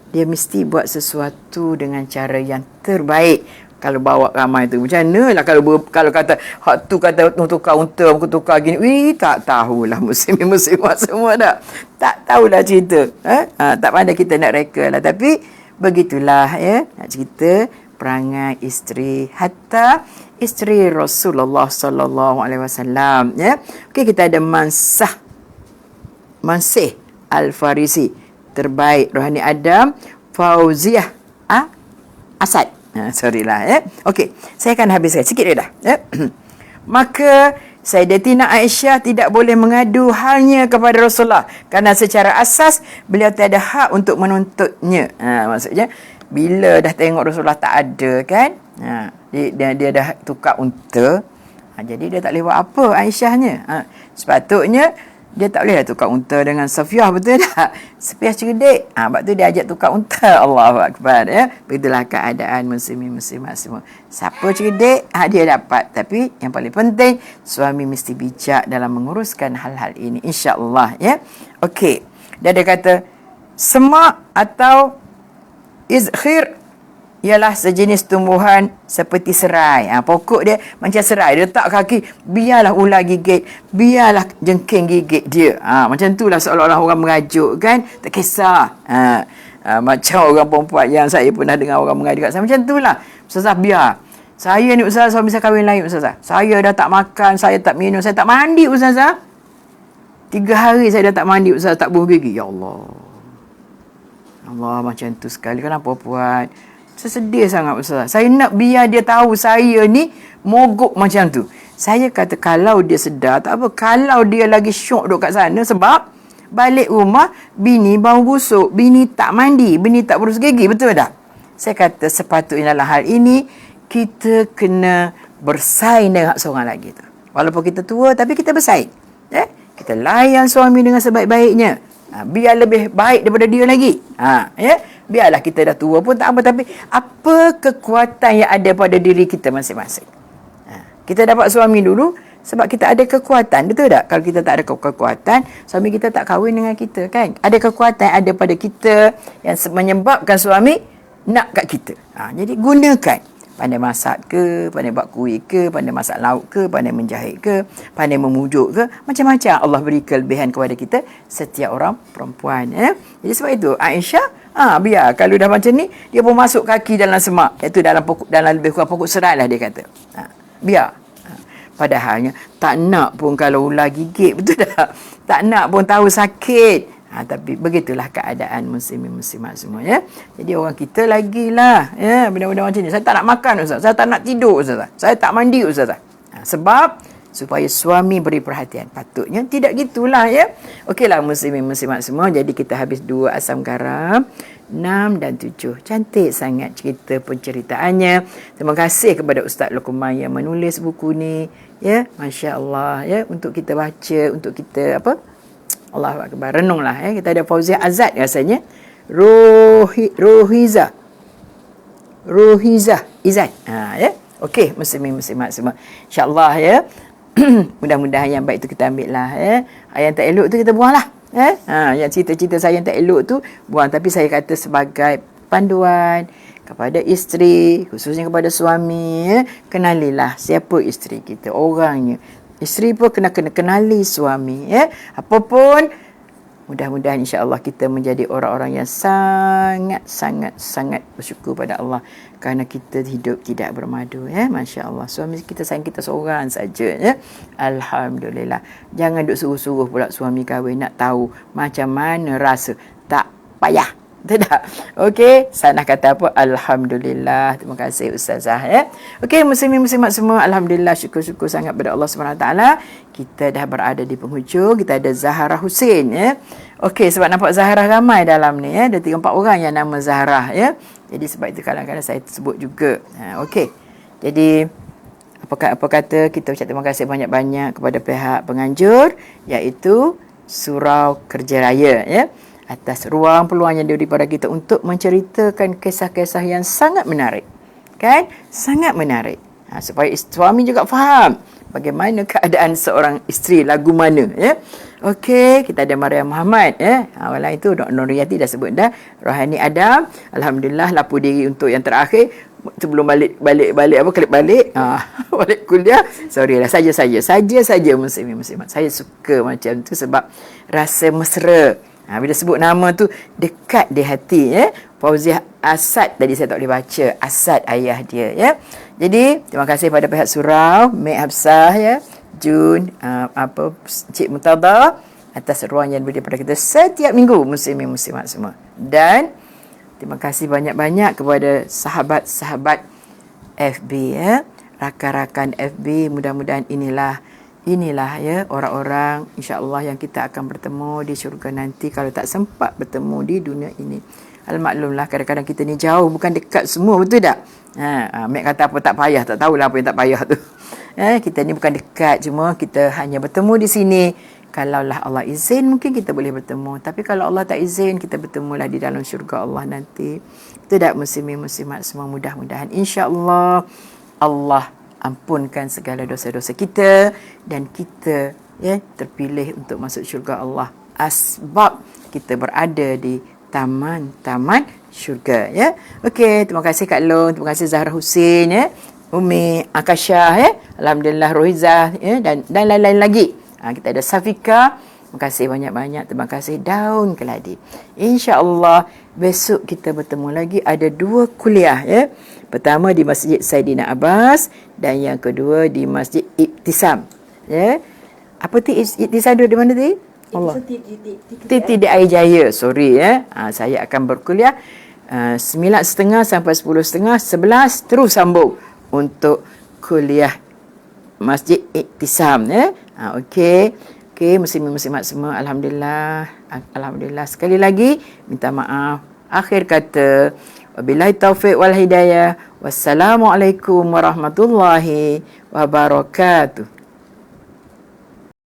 Dia mesti buat sesuatu dengan cara yang terbaik. Kalau bawa ramai tu, macam mana lah kalau kata, hak tu kata tukar unta, aku tukar gini. Tak tahulah muslimat semua dah. Tak tahulah cerita. Tak pandai kita nak reka lah. Tapi begitulah nak cerita perangai isteri, hatta isteri Rasulullah sallallahu alaihi wasallam. Okey, kita ada Mansih Al-Farisi, terbaik rohani Adam, Fauziah Asad. Sorry lah. Okey, saya akan habiskan sikit dia dah. Maka Sayyidatina Aisyah tidak boleh mengadu halnya kepada Rasulullah kerana secara asas beliau tiada hak untuk menuntutnya. Maksudnya bila dah tengok Rasulullah tak ada kan, dia dah tukar unta, jadi dia tak boleh buat apa Aisyahnya. Sepatutnya dia tak boleh tukar unta dengan Safiah, betul tak? Safiah cerdik, sebab tu dia ajak tukar unta. Allahu Akbar. Begitulah keadaan muslimat semua. Siapa cerdik, dia dapat. Tapi yang paling penting, suami mesti bijak dalam menguruskan hal-hal ini, insya-Allah. Okey. Dan dia kata semak atau izkhir ialah sejenis tumbuhan seperti serai. Pokok dia macam serai. Dia letak kaki, biarlah ular gigit, biarlah jengking gigit dia. Macam itulah seolah-olah orang mengajuk kan. Tak kisah. Macam orang perempuan yang saya pernah dengar orang mengajuk kat saya. Macam itulah. Ustazah, biar. Saya ni ustazah, suami saya kahwin lain ustazah. Saya dah tak makan, saya tak minum, saya tak mandi ustazah. 3 hari saya dah tak mandi ustazah, tak buah gigi. Ya Allah. Allah, macam tu sekali. Kenapa buat? Saya sedih sangat Ustaz. Saya nak biar dia tahu saya ni mogok macam tu. Saya kata kalau dia sedar, tak apa. Kalau dia lagi syok duduk kat sana sebab balik rumah, bini bau busuk, bini tak mandi, bini tak berus gigi. Betul tak? Saya kata sepatutnya dalam hal ini, kita kena bersaing dengan seorang lagi tu. Walaupun kita tua, tapi kita bersaing. Kita layan suami dengan sebaik-baiknya. Biar lebih baik daripada dia lagi. Biarlah kita dah tua pun tak apa. Tapi apa kekuatan yang ada pada diri kita masing-masing. Kita dapat suami dulu sebab kita ada kekuatan. Betul tak? Kalau kita tak ada kekuatan, suami kita tak kahwin dengan kita kan. Ada kekuatan yang ada pada kita yang menyebabkan suami nak kat kita. Jadi gunakan. Pandai masak ke, pandai buat kuih ke, pandai masak lauk ke, pandai menjahit ke, pandai memujuk ke, macam-macam Allah beri kelebihan kepada kita setiap orang perempuan. Jadi sebab itu Aisyah, biar kalau dah macam ni, dia pun masuk kaki dalam semak, iaitu dalam lebih kurang pokok serai lah dia kata. Biar. Padahalnya tak nak pun kalau ular gigit, betul tak? Tak nak pun tahu sakit. Tapi begitulah keadaan muslimin-muslimat semua ya. Jadi orang kita lagilah ya benda-benda macam ni. Saya tak nak makan Ustaz. Saya tak nak tidur Ustaz. Saya tak mandi Ustaz. Sebab supaya suami beri perhatian. Patutnya tidak gitulah ya. Okeylah muslimin-muslimat semua. Jadi kita habis 2 asam garam, 6 dan 7. Cantik sangat cerita penceritaannya. Terima kasih kepada Ustaz Luqman yang menulis buku ni ya. Masya-Allah ya, untuk kita baca, untuk kita Allahu Akbar, renunglah ya. Kita ada Fauziah Azad rasanya. Rohiza Izat. Ya. Okey, muslimin-muslimat semua. Insya-Allah ya. Mudah-mudahan yang baik tu kita ambil lah ya. Yang tak elok tu kita buanglah. Yang cerita-cerita saya yang tak elok tu buang. Tapi saya kata sebagai panduan kepada isteri, khususnya kepada suami ya. Kenalilah siapa isteri kita, orangnya. Isteri pun kena kenali suami ya. Apapun, mudah-mudahan insya-Allah kita menjadi orang-orang yang sangat bersyukur pada Allah kerana kita hidup tidak bermadu ya. Masya-Allah. Suami kita sayang kita seorang saja ya. Alhamdulillah. Jangan duk suruh-suruh pula suami kahwin nak tahu macam mana rasa. Tak payah. Tidak. Okey, Sanah kata apa? Alhamdulillah. Terima kasih Ustazah ya. Okey, muslimin-muslimat semua, alhamdulillah, syukur-syukur sangat pada Allah SWT. Kita dah berada di penghujung. Kita ada Zahra Hussein ya. Okey, sebab nampak Zahra ramai dalam ni ya. Ada 3-4 orang yang nama Zahra ya. Jadi sebab itu kadang-kadang saya sebut juga. Okey. Jadi apa kata kita ucap terima kasih banyak-banyak kepada pihak penganjur, iaitu Surau Kerja Raya ya, atas ruang peluang yang diberi pada kita untuk menceritakan kisah-kisah yang sangat menarik. Kan? Sangat menarik. Supaya suami juga faham bagaimana keadaan seorang isteri, lagu mana ya. Okey, kita ada Maria Muhammad ya. Awal itu Nuriyati dah sebut dah. Rohani Adam, alhamdulillah lapor diri untuk yang terakhir sebelum balik klik balik balik kuliah. Sorry lah, saja muslimat. Saya suka macam tu sebab rasa mesra. Bila sebut nama tu dekat di hati ya. Fauziah Asad, tadi saya tak boleh baca, Asad ayah dia ya. Jadi terima kasih pada pihak surau, Mek Hafsah ya, Jun, Cik Murtada atas ruang yang diberi pada kita setiap minggu, muslimin muslimat semua. Dan terima kasih banyak-banyak kepada sahabat-sahabat FB ya, rakan-rakan FB. Mudah-mudahan inilah ya orang-orang insya-Allah yang kita akan bertemu di syurga nanti kalau tak sempat bertemu di dunia ini. Al-maklumlah kadang-kadang kita ni jauh, bukan dekat semua, betul tak? Mek kata apa tak payah, tak tahulah apa yang tak payah tu. Kita ni bukan dekat, cuma kita hanya bertemu di sini. Kalaulah Allah izin mungkin kita boleh bertemu, tapi kalau Allah tak izin kita bertemulah di dalam syurga Allah nanti. Betul tak muslimin muslimat semua? Mudah-mudahan insya-Allah Allah ampunkan segala dosa-dosa kita dan kita ya terpilih untuk masuk syurga Allah asbab kita berada di taman-taman syurga ya. Okey, terima kasih Kak Long, terima kasih Zahra Hussein ya, Umi Akasha ya, alhamdulillah Rohiza ya, dan lain-lain lagi. Kita ada Safika, terima kasih banyak-banyak, terima kasih Daun Keladi. Insya-Allah besok kita bertemu lagi, ada 2 kuliah ya. Pertama di Masjid Saidina Abbas dan yang kedua di Masjid Ibtisam. Ya. Apa tu Ibtisam di mana tadi? Allah. TTDI Jaya. Sorry saya akan berkuliah 9.30 sampai 10.30, 11 terus sambung untuk kuliah Masjid Iktisam okey. Okey, muslimin-muslimat semua, alhamdulillah. Alhamdulillah. Sekali lagi minta maaf. Akhir kata, wabillahi taufiq wal hidayah. Wassalamualaikum warahmatullahi wabarakatuh.